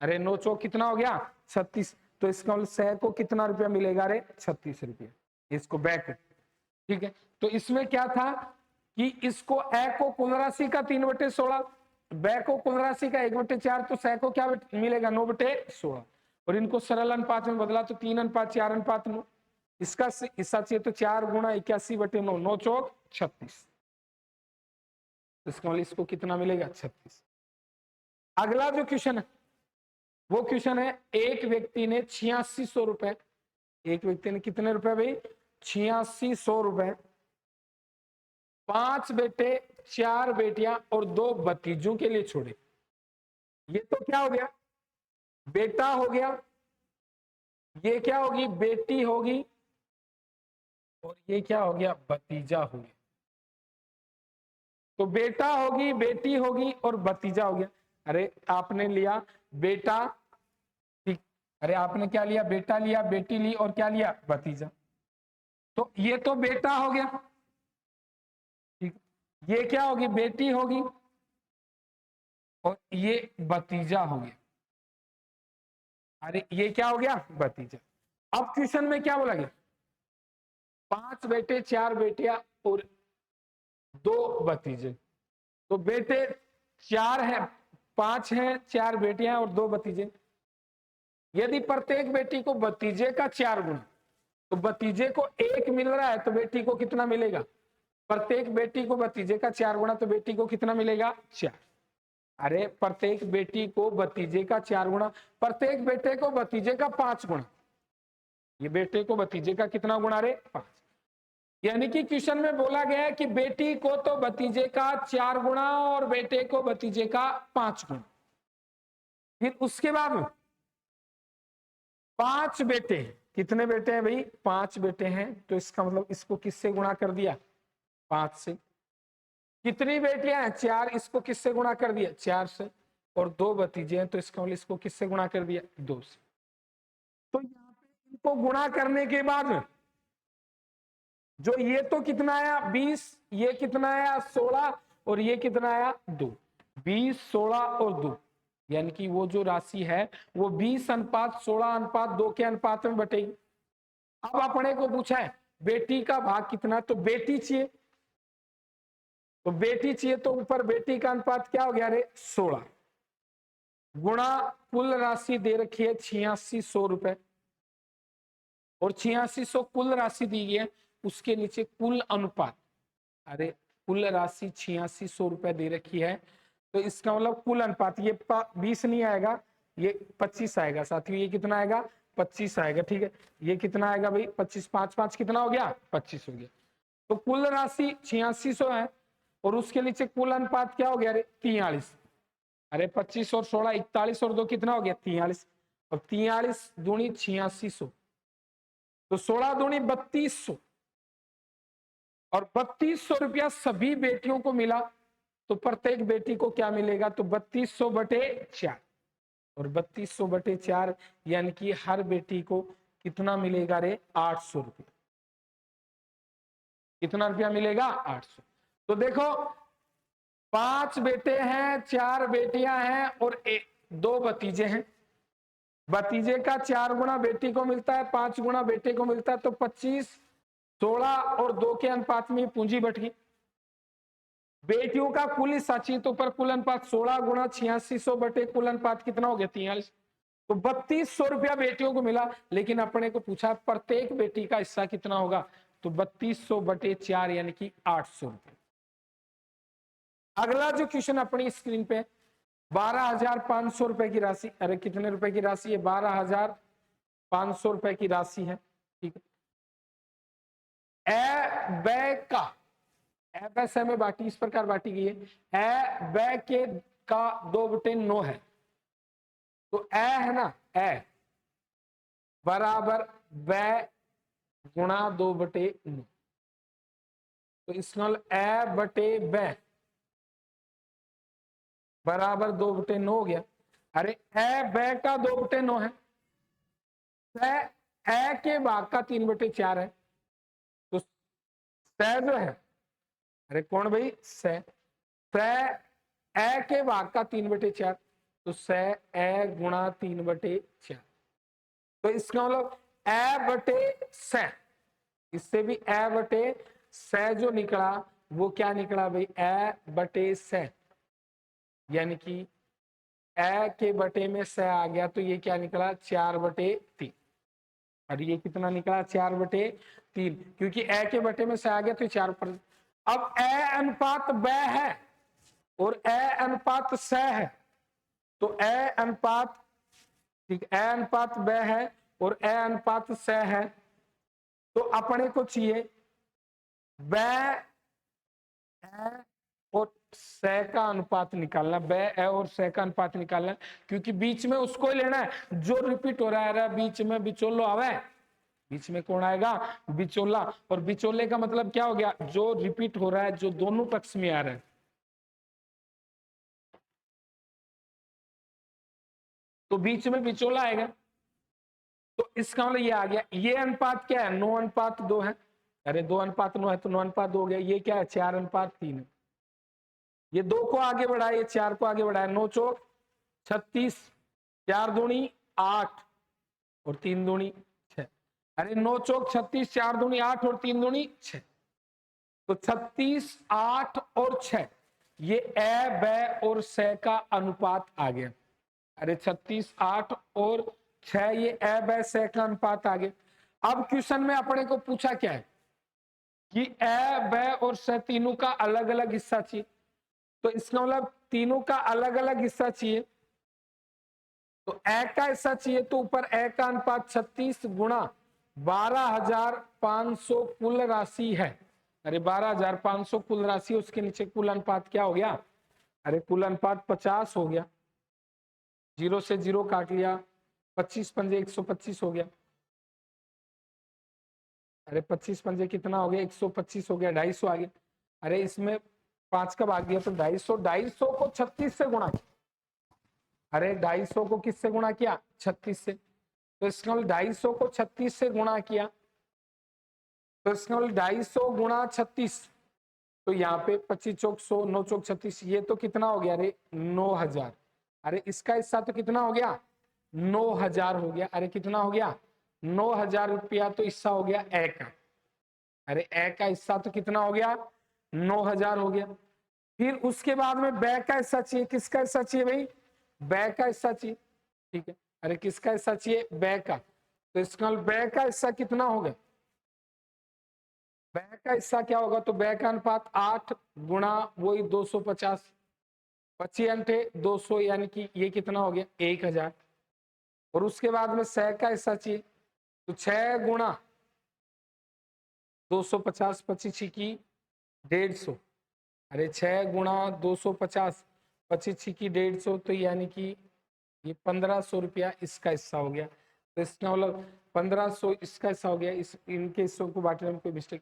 अरे 9 चौक कितना हो गया? 36। तो इसका मतलब 100 को कितना रुपया मिलेगा? अरे 36 रुपया, इसको बैक। ठीक है, तो इसमें क्या था कि इसको ए को कुल राशि का 3/16, बै को कुल राशि का 1/4, तो 100 को क्या मिलेगा? 9/16। और इनको सरल अनुपात में बदला तो 3:4:9। इसका हिस्सा चाहिए तो 4 गुणा 81/9, 9 चौक 36। इसका मतलब इसको कितना मिलेगा? 36। अगला जो क्वेश्चन है वो क्वेश्चन है, एक व्यक्ति ने 8600 रुपए, एक व्यक्ति ने कितने रुपए भाई? 8600 रुपए 5 बेटे 4 बेटियां और 2 भतीजों के लिए छोड़े। ये तो क्या हो गया? बेटा हो गया, ये क्या होगी? बेटी होगी, और ये क्या हो गया? भतीजा हो गया। तो बेटा होगी, बेटी होगी और भतीजा हो गया। अरे आपने लिया बेटा, ठीक, अरे आपने क्या लिया? बेटा लिया, बेटी ली, और क्या लिया? भतीजा। तो ये तो बेटा हो गया, ठीक, ये क्या होगी? बेटी होगी, और ये भतीजा हो गया। अरे ये क्या हो गया? भतीजा। अब क्वेश्चन में क्या बोला गया? 5 बेटे 4 बेटियां और 2 भतीजे। तो बेटे 4 है, 5 है, 4 बेटियां और 2 भतीजे। यदि प्रत्येक बेटी को भतीजे का 4 गुना, तो भतीजे को 1 मिल रहा है, तो बेटी को कितना मिलेगा? प्रत्येक बेटी को भतीजे का 4 गुना, तो बेटी को कितना मिलेगा? 4। अरे प्रत्येक बेटी को भतीजे का 4 गुना, प्रत्येक बेटे को भतीजे का 5 गुना। ये बेटे को भतीजे का कितना गुना? रे 5। यानी कि क्वेश्चन में बोला गया है कि बेटी को तो भतीजे का 4 गुना और बेटे को भतीजे का 5 गुना। फिर उसके बाद 5 बेटे, कितने बेटे हैं भाई? 5 बेटे हैं, तो इसका मतलब इसको किससे गुणा कर दिया? 5 से। कितनी बेटियां हैं? 4, इसको किससे गुणा कर दिया? 4 से। और 2 भतीजे हैं, तो इसका मतलब इसको किससे गुणा कर दिया? 2 से। तो यहाँ पे इनको गुणा करने के बाद जो ये तो कितना आया? 20, ये कितना आया? 16, और ये कितना आया? 2। 20, 16 और 2, यानी कि वो जो राशि है वो 20:16:2 के अनुपात में बटेगी। अब अपने को पूछा है बेटी का भाग कितना, तो बेटी चाहिए, तो बेटी चाहिए, तो ऊपर बेटी का अनुपात क्या हो गया? रे 16 गुणा कुल राशि दे रखी है 8600 रुपए, और 8600 कुल राशि दी गई है, उसके नीचे कुल अनुपात। अरे कुल राशि 8600 रुपए दे रखी है, तो इसका मतलब कुल अनुपात ये 20 नहीं आएगा, ये 25 आएगा साथियों। ये कितना आएगा? 25 आएगा। ठीक है, ये कितना आएगा भाई? 25, 5 5 कितना हो गया? 25 हो गया। तो कुल राशि 8600 है और उसके नीचे कुल अनुपात क्या हो गया? अरे 43। अरे 25 और 16 41 और 2 कितना हो गया? 43। और 43 दूनी 8600, तो 16 दूनी 3200 और 3200 रुपया सभी बेटियों को मिला। तो प्रत्येक बेटी को क्या मिलेगा? तो 3200/4 और 3200/4 यानी कि हर बेटी को कितना मिलेगा रे? 800 रुपया। कितना रुपया मिलेगा? 800। तो देखो 5 बेटे हैं, 4 बेटियां हैं और 2 भतीजे हैं। भतीजे का 4 गुना बेटी को मिलता है, 5 गुना बेटे को मिलता है। तो 25, 16 और 2 के अनुपात में पूंजी बट गई। बेटियों का कुल हिस्सा चाहिए तो पर कुल अनुपात 16 गुना 8600 बटे कुल अनुपात कितना हो गया? 43। तो 3200 रुपया बेटियों को मिला, लेकिन अपने को पूछा प्रत्येक बेटी का हिस्सा कितना होगा? तो 3200/4 यानी कि 800 रुपये। अगला जो क्वेश्चन अपनी स्क्रीन पे 12,500 रुपए की राशि। अरे कितने रुपए की राशि है? 12,500 रुपए की राशि है। ठीक है, ए बै का एफ में बांटी, इस प्रकार बांटी गई है। ए बै के का 2/9 है। तो ए है ना, ए बराबर बै गुणा 2/9। तो इसका ए बटे बै बराबर 2/9 हो गया। अरे ए बै का 2/9 है, ए के भाग का 3/4 है। तो सै जो है, अरे कौन भाई? सै ए के भाग का 3/4, तो सै ए गुणा 3/4। तो इसका मतलब ए बटे सै, इससे भी ए बटे सै जो निकला वो क्या निकला भाई? ए बटे सै, यानी कि ए के बटे में सै आ गया तो ये क्या निकला? 4/3। और ये कितना निकला? 4/3, क्योंकि ए के बटे में सै आ गया तो 4 पर। अब ए अनुपात बै है और ए अनुपात सै है, तो ए अनुपात, ठीक, ए अनुपात बै है और ए अनुपात सै है। तो अपने को चाहिए बै ए और सै का अनुपात निकालना, बै ए और सै का अनुपात निकालना, क्योंकि बीच में उसको ही लेना है जो रिपीट हो रहा है। बीच में बिचोलो आवे, बीच में कौन आएगा? बिचोला। और बिचोले का मतलब क्या हो गया? जो रिपीट हो रहा है, जो दोनों पक्ष में आ रहा है। तो बीच में बिचोला आएगा। तो इसका मतलब ये आ गया। ये अनुपात क्या है? 9:2 है। अरे 2:9 है तो 9:2 हो गया। ये क्या है? 4:3 है। ये 2 को आगे बढ़ाए, ये 4 को आगे बढ़ाए। 9 चौक 36, 4 दूनी 8 और 3 दूनी 6। अरे 9 चौक 36, 4 दूनी 8 और 3 दूनी 6। तो 36, 8 और 6 ये ए बै और सै का अनुपात आ गया। अरे 36, 8 और 6 ये ए बै सै का अनुपात आ गया। अब क्वेश्चन में अपने को पूछा क्या है कि ए बै और सै तीनों का अलग अलग हिस्सा चाहिए। तो इसका मतलब तीनों का अलग अलग हिस्सा चाहिए। तो ए का हिस्सा चाहिए तो ऊपर ए का अनुपात 36 गुणा 12,500 कुल राशि है। अरे 12,500 कुल राशि, उसके नीचे कुल अनुपात क्या हो गया? अरे कुल अनुपात 50 हो गया। 0 से 0 काट लिया, 25 पंजे 125 हो गया। अरे 25 पंजे कितना हो गया? 125 हो गया। 250 आ गया। अरे इसमें 5 का भाग दिया तो 250, 250 को 36 से गुणा किया। अरे 250 को किससे गुणा किया? 36 से। तो इसका 250 को 36 से गुणा किया, तो इसका 250 गुणा 36। तो यहाँ पे 25 चौक 100, 9 चौक 36, ये तो कितना हो गया? अरे 9,000। अरे इसका हिस्सा तो कितना हो गया? 9,000 हो गया। अरे कितना हो गया? 9,000 रुपया तो हिस्सा हो गया ए का। अरे ए का हिस्सा तो कितना हो गया? 9,000 हो गया। फिर उसके बाद में बै का हिस्सा चाहिए। किसका हिस्सा चाहिए भाई? बै का हिस्सा चाहिए। ठीक है, अरे किसका हिस्सा चाहिए? बै का। तो इसका बै का हिस्सा कितना होगा? बै का हिस्सा क्या होगा? तो बै का अनुपात 8 गुणा वही 250। 25 अंठे 200 यानी कि ये कितना हो गया 1000। और उसके बाद में 100 का हिस्सा चाहिए, तो 6 गुणा 250, 25 की 150। अरे 6 गुणा 250, 25 की 150, तो यानी कि ये 1500 रुपया इसका हिस्सा हो गया। तो इसका मतलब 1500 इसका हिस्सा हो गया। इस इनके हिस्सों को बांटने में कोई मिस्टेक,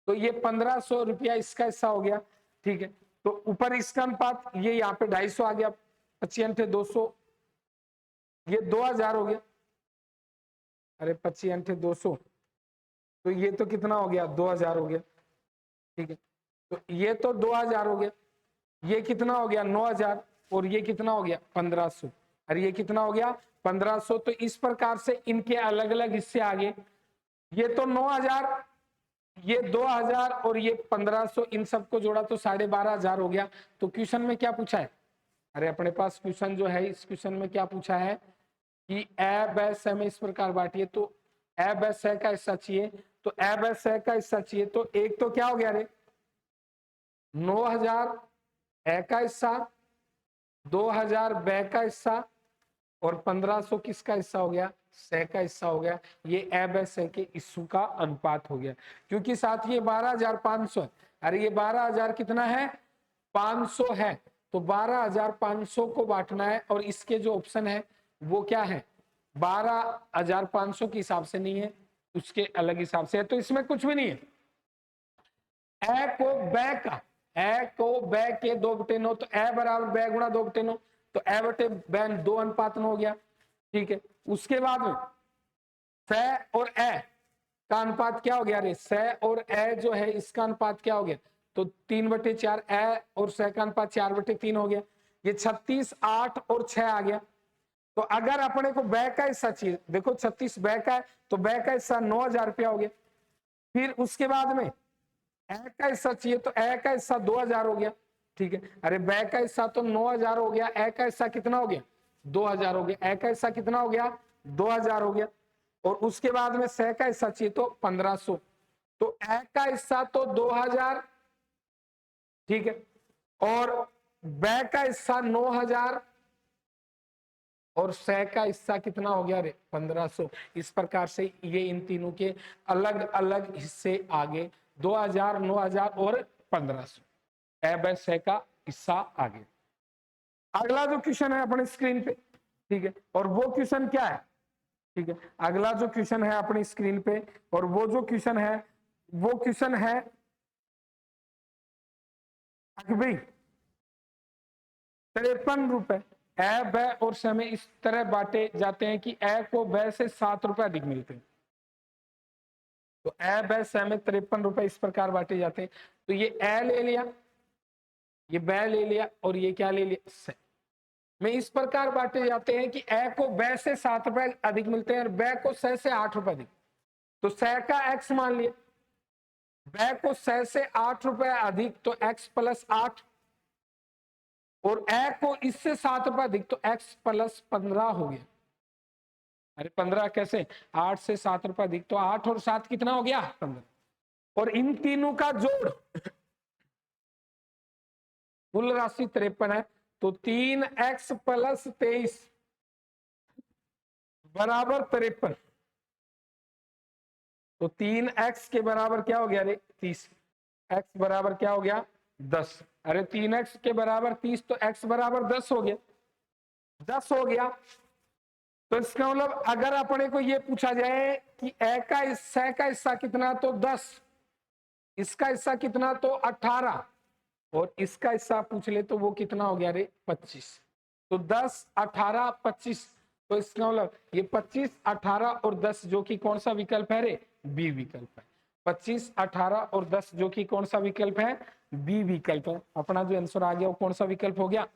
तो ये 1500 रुपया इसका हिस्सा हो गया। ठीक है, तो ऊपर इसका अनुपात ये यहाँ पे 250 आ गया, 25 अंठे 200, ये 2000 हो गया। अरे 25 अंठे 200, तो ये तो कितना हो गया 2000 हो गया। ठीक है, तो ये तो 2000 हो गया, ये कितना हो गया 9000, और ये कितना हो गया 1500। अरे ये कितना हो गया 1500। तो इस प्रकार से इनके अलग अलग हिस्से आ गए। ये तो 9000, ये 2000 और ये 1500, इन सबको जोड़ा तो 12500 हो गया। तो क्वेश्चन में क्या पूछा है? अरे अपने पास क्वेश्चन जो है, इस क्वेश्चन में क्या पूछा है कि ए ब स में इस प्रकार बांटिए, तो ए ब स का हिस्सा चाहिए, तो ए ब स का हिस्सा चाहिए, तो एक तो क्या हो गया रे 9000 ए का हिस्सा, 2000 ब का हिस्सा, और 1500 किसका हिस्सा हो गया स का हिस्सा हो गया। ये ए ब स के हिस्सों का अनुपात हो गया, क्योंकि साथ ये 12500 है। अरे ये 12000 कितना है 500 है, तो 12500 को बांटना है, और इसके जो ऑप्शन है वो क्या है 12500 के हिसाब से नहीं है, उसके अलग हिसाब से है। तो इसमें कुछ भी नहीं है। ए को ब का, ए को ब के 2/9, तो ए बराबर ब गुणा 2/9, तो ए बटे ब 2 अनुपात में हो गया। ठीक है, उसके बाद में स और ए का अनुपात क्या हो गया रे, स और ए जो है इसका अनुपात क्या हो गया, तो 3/4, ए और स का अनुपात 4/3 हो गया। ये 36, 8 और 6 आ गया। तो अगर अपने को बै का हिस्सा चाहिए, देखो 36 बै का है, तो बै का हिस्सा 9000 रुपया हो गया। फिर उसके बाद में ए का हिस्सा चाहिए, तो ए का हिस्सा 2000 हो गया। ठीक है, अरे बै का हिस्सा तो 9000 हो गया, ए का हिस्सा कितना हो गया 2000 हो गया, ए का हिस्सा कितना हो गया 2000 हो गया। और उसके बाद में स का हिस्सा चाहिए तो 1500, तो ए का हिस्सा तो 2000, ठीक है, और बै का हिस्सा 9000, और स का हिस्सा कितना हो गया रे 1500। इस प्रकार से ये इन तीनों के अलग अलग हिस्से आगे 2000, 9000 और 1500, ए ब स का हिस्सा आगे। अगला जो क्वेश्चन है अपने स्क्रीन पे, ठीक है, और वो क्वेश्चन क्या है, ठीक है, अगला जो क्वेश्चन है अपनी स्क्रीन पे, और वो जो क्वेश्चन है वो क्वेश्चन है भाई 53 रुपए ए ब और स में इस तरह बांटे जाते हैं कि ए को ब से 7 रुपए अधिक मिलते हैं। तो ए ब स में 53 रुपए इस प्रकार बांटे जाते हैं। तो ये ए ले लिया, ये ब ले लिया, और ये क्या ले लिया स में इस प्रकार बांटे जाते हैं कि ए को ब से 7 रुपए अधिक मिलते हैं और ब को स से 8 रुपए अधिक। तो स का x मान लिया, ब को स से 8 रुपए अधिक तो x प्लस 8, और ए को इससे 7 रुपए अधिक तो x प्लस 15 हो गया। अरे 15 कैसे, 8 से 7 रुपए अधिक तो 8 और 7 कितना हो गया 15, और इन तीनों का जोड़ कुल राशि 53 है। तो 3x प्लस 23 बराबर 53, तो 3x के बराबर क्या हो गया रे 30, x बराबर क्या हो गया 10। अरे 3x के बराबर 30, तो x बराबर 10 हो गया, 10 हो गया। तो इसका मतलब अगर अपने को ये पूछा जाए कि ए का हिस्सा का हिस्सा कितना, तो 10, इसका हिस्सा कितना तो 18, और इसका हिस्सा पूछ ले तो वो कितना हो गया रे 25। तो 10, 18, 25, तो इसका मतलब ये 25, 18 और 10 जो कि कौन सा विकल्प है रे बी विकल्प है। 25, 18 और 10 जो कि कौन सा विकल्प है बी विकल्प है। अपना जो आंसर आ गया वो कौन सा विकल्प हो गया।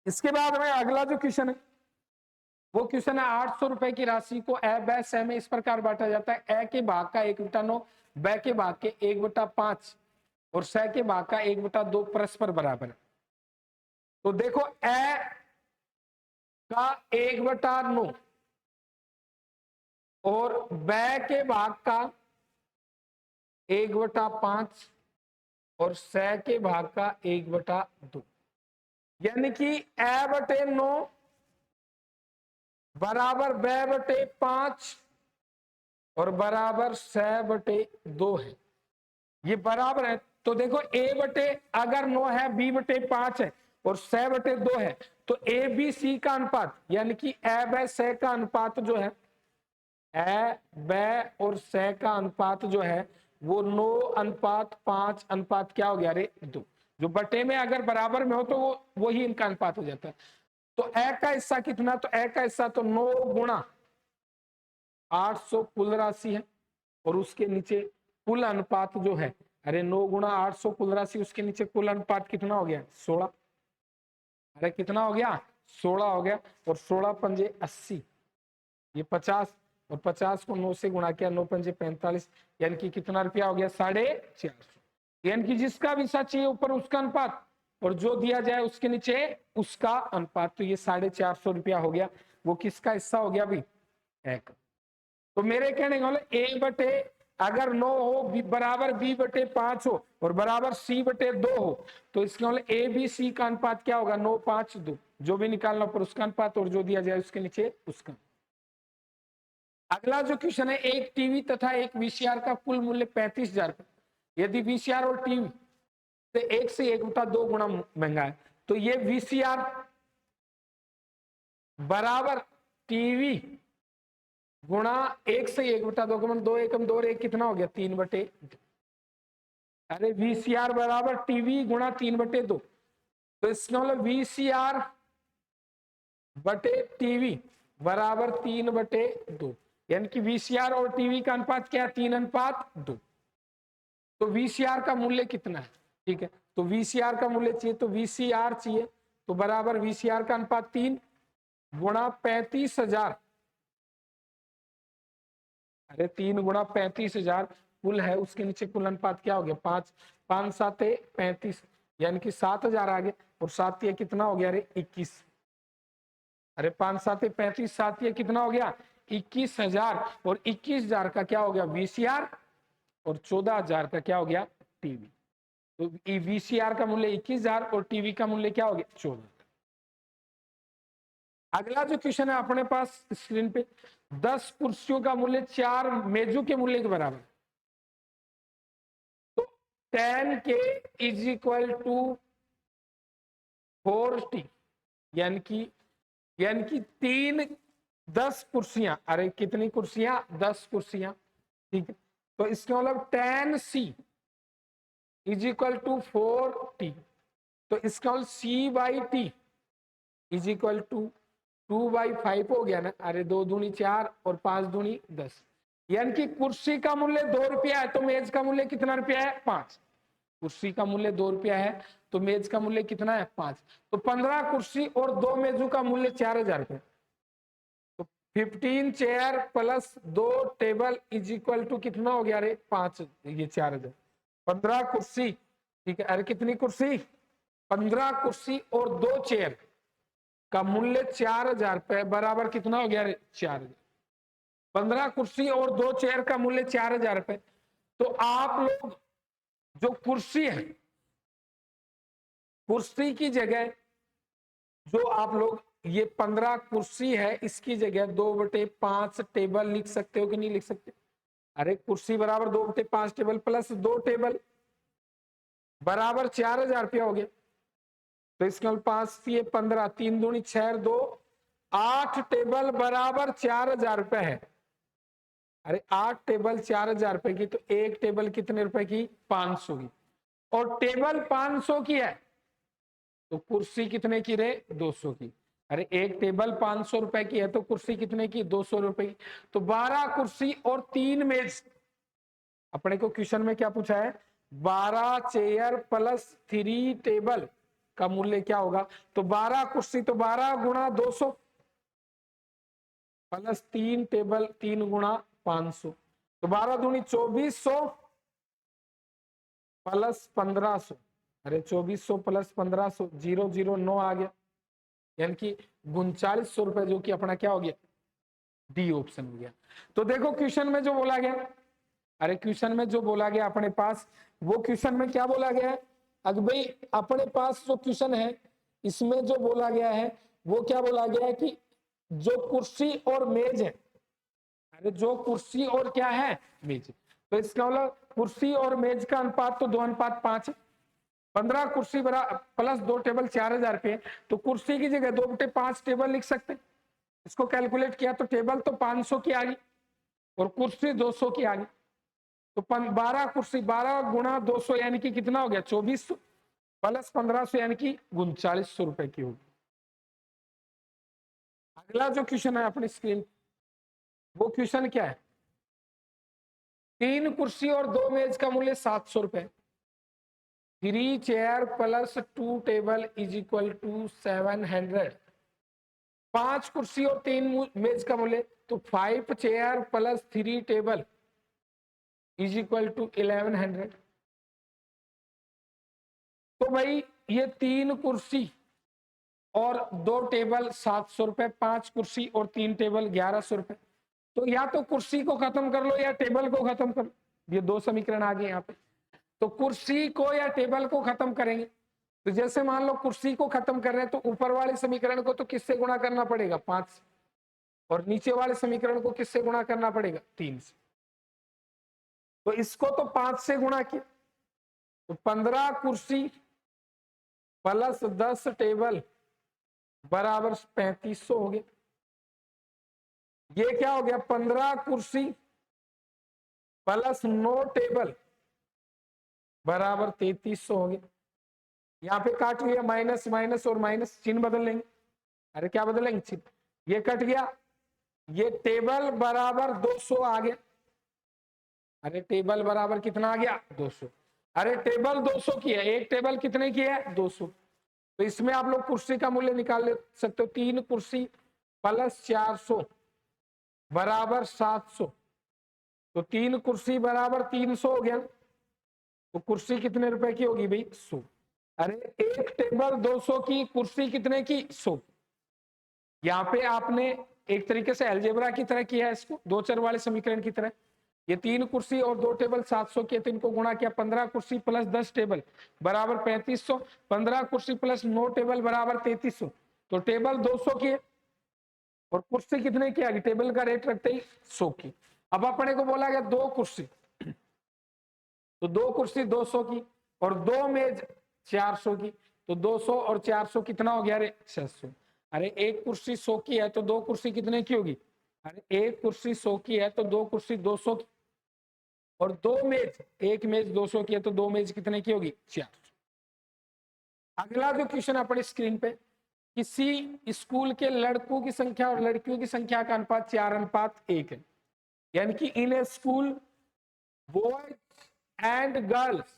इसके बाद में अगला जो क्वेश्चन है वो क्वेश्चन है 800 रुपए की राशि को ए ब स में इस प्रकार बांटा जाता है। ए के भाग का 1/9, ब के भाग के 1/5 और स के भाग का 1/2 परस्पर बराबर है। तो देखो ए का 1/9 और ब के भाग का 1/5 और 100 के भाग का 1/2, यानी कि a/9 बराबर b/5 और बराबर 100/2 है। ये बराबर है, तो देखो अगर 9 है, b/5 है और 100/2 है, तो ए बी सी का अनुपात यानी कि a/100 का अनुपात जो है, a/2 और 100 का अनुपात जो है वो 9:5 अनुपात क्या हो गया रे 2। जो बटे में अगर बराबर में हो तो वो ही इनका अनुपात हो जाता है। तो a का हिस्सा कितना, तो a का हिस्सा तो 9 गुणा 800 कुल राशि है, और उसके नीचे कुल अनुपात जो है, अरे 9 गुणा 800 कुल राशि, उसके नीचे कुल अनुपात कितना हो गया 16। अरे कितना हो गया 16 हो गया, और 16 पंजे 80, ये 50, और 50 को 9 से गुणा किया, 9 पंजे 45, यानी कि कितना रुपया हो गया 450। यानी कि जिसका भी हिस्सा चाहिए ऊपर उसका अनुपात, और जो दिया जाए उसके नीचे उसका अनुपात, तो ये 450 रुपया हो गया। वो किसका हिस्सा हो गया भाई, एक। तो मेरे कहने का मतलब अगर 9 हो बराबर b/5 हो और बराबर c/2 हो, तो इसका मतलब ए बी सी का अनुपात क्या होगा 9, 5, 2, जो भी निकालना पर उसका अनुपात, और जो दिया जाए उसके नीचे उसका। अगला जो क्वेश्चन है, एक टीवी तथा एक वीसीआर का कुल मूल्य 35,000 यदि वीसीआर और टीवी से 1 से 1/2 गुना महंगा है, तो ये वीसीआर बराबर टीवी गुणा 1 से 1/2 का मतलब 2 एकम 2 और 1 कितना हो गया 3/2। अरे वीसीआर बराबर टीवी गुणा 3/2, तो इसका मतलब वीसीआर बटे टीवी बराबर 3/2, यानी कि वीसीआर और टीवी का अनुपात क्या है 3:2। तो वीसीआर का मूल्य कितना है, ठीक है, तो वीसीआर का मूल्य चाहिए, तो वीसीआर चाहिए, तो बराबर वीसीआर का अनुपात 3 गुणा 35,000, अरे 3 गुणा 35,000 कुल है, उसके नीचे कुल अनुपात क्या हो गया 5, 5 7 35, यानी कि 7,000 आ गए, और 7 ये कितना हो गया अरे 21। अरे 5 7 35, 7 ये कितना हो गया 21,000, और 21,000 का क्या हो गया वीसीआर, और 14,000 का क्या हो गया टीवी। तो वीसीआर का मूल्य 21,000 और टीवी का मूल्य क्या हो गया 14। अगला जो क्वेश्चन है अपने पास स्क्रीन पे, 10 कुर्सियों का मूल्य 4 मेजों के मूल्य के बराबर, तो 10k is equal to 4t, यानी कि 10 कुर्सियां, अरे कितनी कुर्सियां 10 कुर्सियां, ठीक है, तो इसका मतलब 10c is equal to 4t, तो इसका मतलब c/t इज इक्वल टू 2/5 हो गया ना, अरे 2 दूनी 4 और 5 दूनी 10, यानी कि कुर्सी का मूल्य 2 रुपया है, तो मेज का मूल्य कितना रुपया है 5। कुर्सी का मूल्य 2 रुपया है, तो मेज का मूल्य कितना है 5, तो 15 कुर्सी और 2 मेजों का मूल्य 4,000 रुपये, तो 15 chair plus 2 table is equal to कितना हो गया अरे 5, ये 4,000। 15 कुर्सी, ठीक है, अरे कितनी कुर्सी 15 कुर्सी और 2 चेयर का मूल्य 4,000 रुपए बराबर कितना हो गया 4,000। 15 कुर्सी और 2 चेयर का मूल्य 4,000 रुपए, तो आप लोग जो कुर्सी है, कुर्सी की जगह जो आप लोग ये 15 कुर्सी है इसकी जगह 2/5 टेबल लिख सकते हो कि नहीं लिख सकते। अरे कुर्सी बराबर 2/5 टेबल प्लस 2 टेबल बराबर 4,000 रुपया हो गया, तो इसका 5 ये 15, 3 दूनी 6 2 8 टेबल बराबर 4,000 रुपए है। अरे 8 टेबल 4,000 रुपए की, तो एक टेबल कितने रुपए की 500 की, और टेबल 500 की है, तो कुर्सी कितने की रे 200 की। अरे एक टेबल 500 रुपए की है, तो कुर्सी कितने की 200 रुपए की, तो 12 कुर्सी और 3 मेज। अपने को क्वेश्चन में क्या पूछा है 12 चेयर प्लस 3 टेबल का मूल्य क्या होगा, तो 12 कुर्सी तो 12 गुणा 200 प्लस 3 टेबल 3 गुणा 500, तो 12 दूनी 2400 प्लस 1500, अरे 2400 प्लस 1500 009 आ गया, यानी कि 3900 रुपए, जो कि अपना क्या हो गया डी ऑप्शन हो गया। तो देखो क्वेश्चन में जो बोला गया अरे क्वेश्चन में जो बोला गया अपने पास, वो क्वेश्चन में क्या बोला गया है? अगर भाई अपने पास जो क्वेश्चन है इसमें जो बोला गया है वो क्या बोला गया है कि जो कुर्सी और मेज है, अरे जो कुर्सी और क्या है, मेज, तो इसका मतलब कुर्सी और मेज का अनुपात तो 2:5 है। 15 कुर्सी बरा प्लस 2 टेबल 4,000 रुपये, तो कुर्सी की जगह 2/5 टेबल लिख सकते हैं। इसको कैलकुलेट किया तो टेबल तो 500 की आ गई और कुर्सी 200 की आ गई, तो 12 कुर्सी 12 गुणा 200 यानी कि कितना हो गया 2400 प्लस 1500 यानी कि 3900 रुपए की होगी। अगला जो क्वेश्चन है अपनी स्क्रीन, वो क्वेश्चन क्या है? 3 कुर्सी और 2 मेज का मूल्य 700 रुपए, 3 chair plus 2 table is equal to 700। 5 कुर्सी और 3 मेज का मूल्य, तो 5 chair plus 3 table is equal to 1100। तो भाई ये 3 कुर्सी और 2 टेबल 700 रुपए, 5 कुर्सी और 3 टेबल 1100 रुपए। तो या तो कुर्सी को खत्म कर लो या टेबल को खत्म कर लो, ये दो समीकरण आ गए यहाँ पे। तो कुर्सी को या टेबल को खत्म करेंगे, तो जैसे मान लो कुर्सी को खत्म कर रहे हैं तो ऊपर वाले समीकरण को तो किससे गुणा करना पड़ेगा 5 से, और नीचे वाले समीकरण को किससे गुणा करना पड़ेगा 3 से। तो इसको तो 5 से गुणा किया, तो 15 कुर्सी प्लस 10 टेबल बराबर 3500 हो गया। ये क्या हो गया 15 कुर्सी प्लस 9 टेबल बराबर 3300 हो गया। यहाँ पे काट लिया, माइनस माइनस और माइनस चिन्ह बदल लेंगे। अरे क्या बदलेंगे चिन्ह, ये कट गया, ये टेबल बराबर 200 आ गया। अरे टेबल बराबर कितना आ गया 200। अरे टेबल 200 की है, एक टेबल कितने की है 200। तो इसमें आप लोग कुर्सी का मूल्य निकाल सकते हो, 3 कुर्सी प्लस 400 बराबर 700, तो 3 कुर्सी बराबर 300 हो गया। तो कुर्सी कितने रुपए की होगी भाई 100। अरे एक टेबल 200 की, कुर्सी कितने की 100। यहाँ पे आपने एक तरीके से अलजेब्रा की तरह किया है इसको, दो चर वाले समीकरण की तरह। ये 3 कुर्सी और 2 टेबल 700 के, तो इनको गुणा किया, 15 कुर्सी प्लस 10 टेबल बराबर 3500, 15 कुर्सी प्लस 9 टेबल बराबर 3300। तो टेबल 200 की है और कुर्सी कितने की आ गई, टेबल का रेट रखते ही 100 की। अब अपने को बोला गया 2 कुर्सी, तो 2 कुर्सी 200 की और 2 मेज 400 की, तो 200 और 400 कितना हो गया, अरे 600। अरे एक कुर्सी 100 की है तो 2 कुर्सी कितने की होगी, अरे एक कुर्सी 100 की है तो 2 कुर्सी 200 की, और 2 मेज, एक मेज 200 की है तो 2 मेज कितने की होगी 400। अगला जो क्वेश्चन अपने स्क्रीन पे, किसी स्कूल के लड़कों की संख्या और लड़कियों की संख्या का अनुपात 4:1 है, यानी कि इन ए स्कूल बॉयज एंड गर्ल्स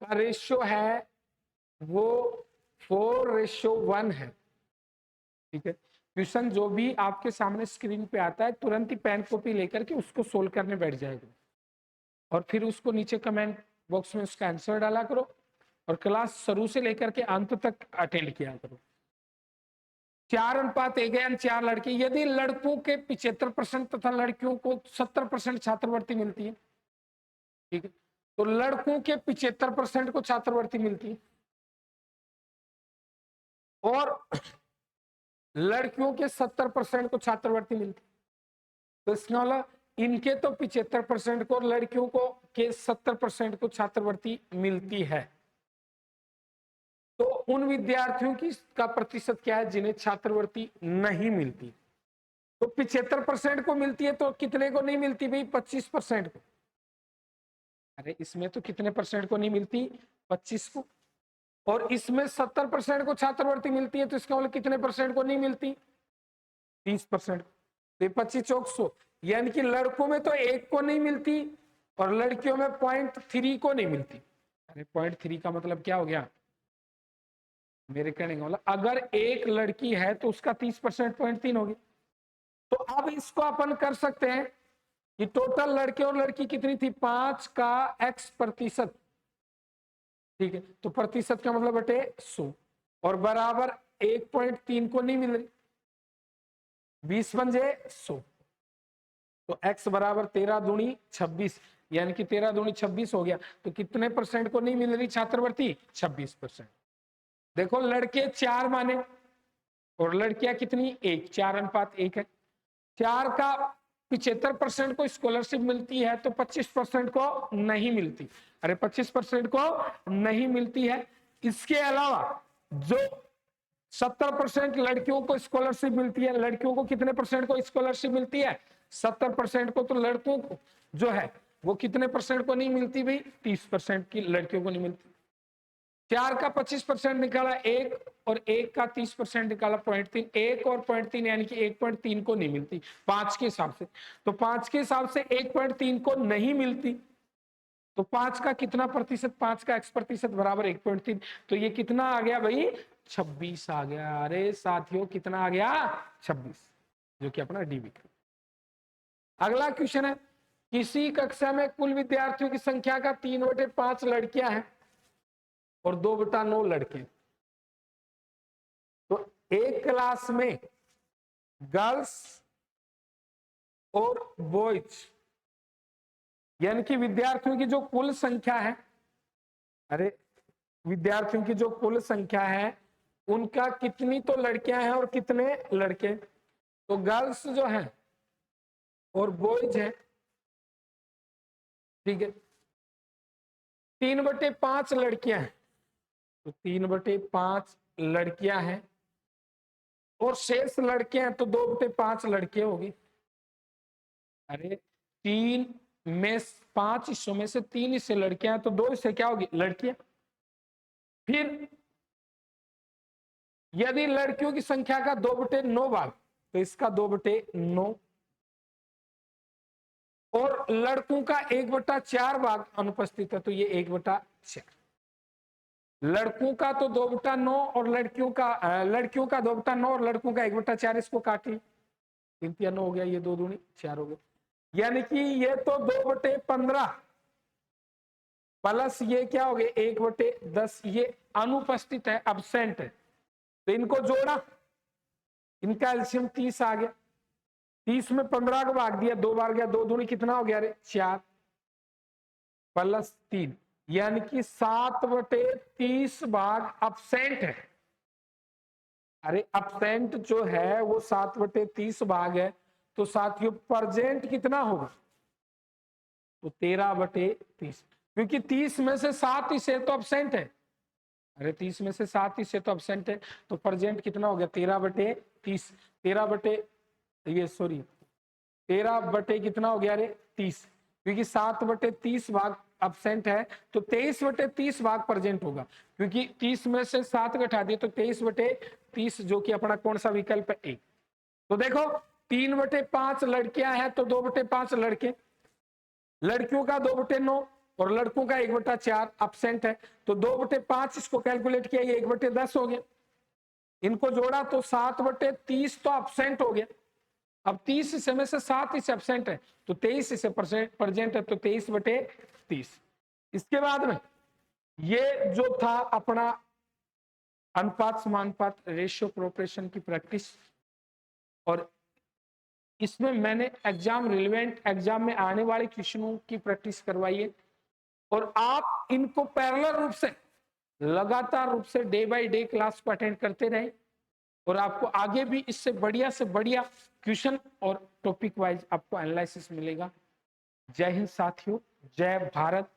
का रेशियो है वो 4:1 है। ठीक है, क्वेश्चन जो भी आपके सामने स्क्रीन पे आता है तुरंत ही पेन कॉपी लेकर के उसको सोल्व करने बैठ जाएगा, और फिर उसको नीचे कमेंट बॉक्स में उसका आंसर डाला करो, और क्लास शुरू से लेकर के अंत तक अटेंड किया करो। 4:1 है, 4 लड़के, यदि लड़कों के 75% तथा लड़कियों को 70% छात्रवृत्ति मिलती है, ठीक है, तो लड़कों के 75% को छात्रवृत्ति मिलती है और लड़कियों के 70% को छात्रवृत्ति मिलती है। तो इसका मतलब इनके तो 75% को, लड़कियों को के 70% को छात्रवृत्ति मिलती है। तो उन विद्यार्थियों की का प्रतिशत क्या है जिन्हें छात्रवृत्ति नहीं मिलती। तो 75% को मिलती है, तो कितने को नहीं मिलती भाई 25% को। अरे इसमें तो कितने परसेंट को नहीं मिलती 25 को, और इसमें 70% को छात्रवृत्ति मिलती है, तो इसका मतलब कितने परसेंट को नहीं मिलती 30%। तो 25 चौक 100, यानी कि लड़कों में तो 1 को नहीं मिलती और लड़कियों में 0.3 को नहीं मिलती। अरे 0.3 का मतलब क्या हो गया, मेरे कहने का मतलब अगर एक लड़की है तो उसका 30% 0.3 होगी। तो अब इसको अपन कर सकते हैं कि टोटल लड़के और लड़की कितनी थी 5 का x%, ठीक है, तो प्रतिशत का मतलब बटे 100 और बराबर 1.3 को नहीं मिल रही, 20 बन जाए 100। तो x बराबर 13 दूनी 26, यानी कि 13 दूनी 26 हो गया। तो कितने परसेंट को नहीं मिल रही छात्रवृत्ति? 26%। देखो लड़के 4 माने और लड़कियां कितनी? 1, 4:1 है। 4 का 75% को स्कॉलरशिप मिलती है तो 25% को नहीं मिलती। अरे 25% को नहीं मिलती है। इसके अलावा जो 70% लड़कियों को स्कॉलरशिप मिलती है, लड़कियों को कितने परसेंट को स्कॉलरशिप मिलती है? 70% को। तो लड़कों को जो है वो कितने परसेंट को नहीं मिलती भाई? 30% की लड़कियों को नहीं मिलती। 4 का 25% निकाला 1 और 1 का 30% निकाला 0.3। 1 और 0.3 यानी कि 1.3 को नहीं मिलती 5 के हिसाब से। तो 5 के हिसाब से 1.3 को नहीं मिलती तो 5 का कितना प्रतिशत? 5 का x प्रतिशत बराबर 1.3। तो ये कितना आ गया भाई? 26 आ गया। अरे साथियों कितना आ गया? 26, जो कि अपना डी विकल्प। अगला क्वेश्चन है, किसी कक्षा में कुल विद्यार्थियों की संख्या का 3/5 लड़कियां हैं और 2/9 लड़के। तो एक क्लास में गर्ल्स और बॉयज यानी कि विद्यार्थियों की जो कुल संख्या है, अरे विद्यार्थियों की जो कुल संख्या है उनका कितनी तो लड़कियां हैं और कितने लड़के? तो गर्ल्स जो है और बॉयज है, ठीक है, 3/5 लड़कियां हैं। तो 3/5 लड़कियां हैं और शेष लड़के हैं तो 2/5 लड़के होगी। अरे 3 में 5 हिस्सों में से 3 हिस्से लड़कियां हैं तो 2 हिस्से क्या होगी? लड़कियां। फिर यदि लड़कियों की संख्या का 2/9 भाग तो इसका 2/9 और लड़कों का 1/4 भाग अनुपस्थित है तो ये 1/4। लड़कों का तो 2/9 और लड़कियों का 2/9 और लड़कों का 1/4। इसको काट ली, 3 9 हो गया, ये 2 दूनी 4 हो गया। यानी कि ये तो 2/15 प्लस ये क्या हो गया? 1/10। ये अनुपस्थित है, अब्सेंट है। तो इनको जोड़ा, इनका एलसीएम 30 आ गया। 30 में 15 को भाग दिया, 2 बार गया, 2 दूनी कितना हो गया? अरे 4 प्लस 3 यानी कि 7/30 भाग अब्सेंट है। अरे अब्सेंट जो है वो 7/30 भाग है। तो साथियों प्रेजेंट कितना होगा? तो 13/30, क्योंकि 30 में से 7 हिस्से तो अब्सेंट है। अरे 30 में से 7 हिस्से तो अब्सेंट है तो प्रेजेंट कितना हो गया? 13/30। 13 बटे कितना हो गया? अरे 30, क्योंकि 7/30 भाग अब्सेंट है तो 23/30 भाग प्रेजेंट होगा। क्योंकि 30 में से 7 घटा दिए तो 23/30, जो कि अपना कौन सा विकल्प है? 1। तो देखो 3/5 लड़कियां हैं तो 2/5 लड़के, लड़कियों का 2/9 और लड़कों का 1/4 अब्सेंट है। तो 2/5 इसको कैलकुलेट किया, ये 1/10 हो गया। इनको जोड़ा तो 7/30 तो अब्सेंट हो गया। अब 30 हिस्से में से 7 हिस्से अब्सेंट है तो 23 हिस्से प्रेजेंट है तो 23/30। इसके बाद में ये जो था अपना अनुपात समानुपात रेशियो प्रोपोर्शन की प्रैक्टिस, और इसमें मैंने एग्जाम रिलेवेंट एग्जाम में आने वाले क्वेश्चनों की प्रैक्टिस करवाई है। और आप इनको पैरेलल रूप से लगातार रूप से डे बाय डे क्लास को अटेंड करते रहें और आपको आगे भी इससे बढ़िया से बढ़िया क्वेश्चन और टॉपिक वाइज आपको एनालिसिस मिलेगा। जय हिंद साथियों, जय भारत।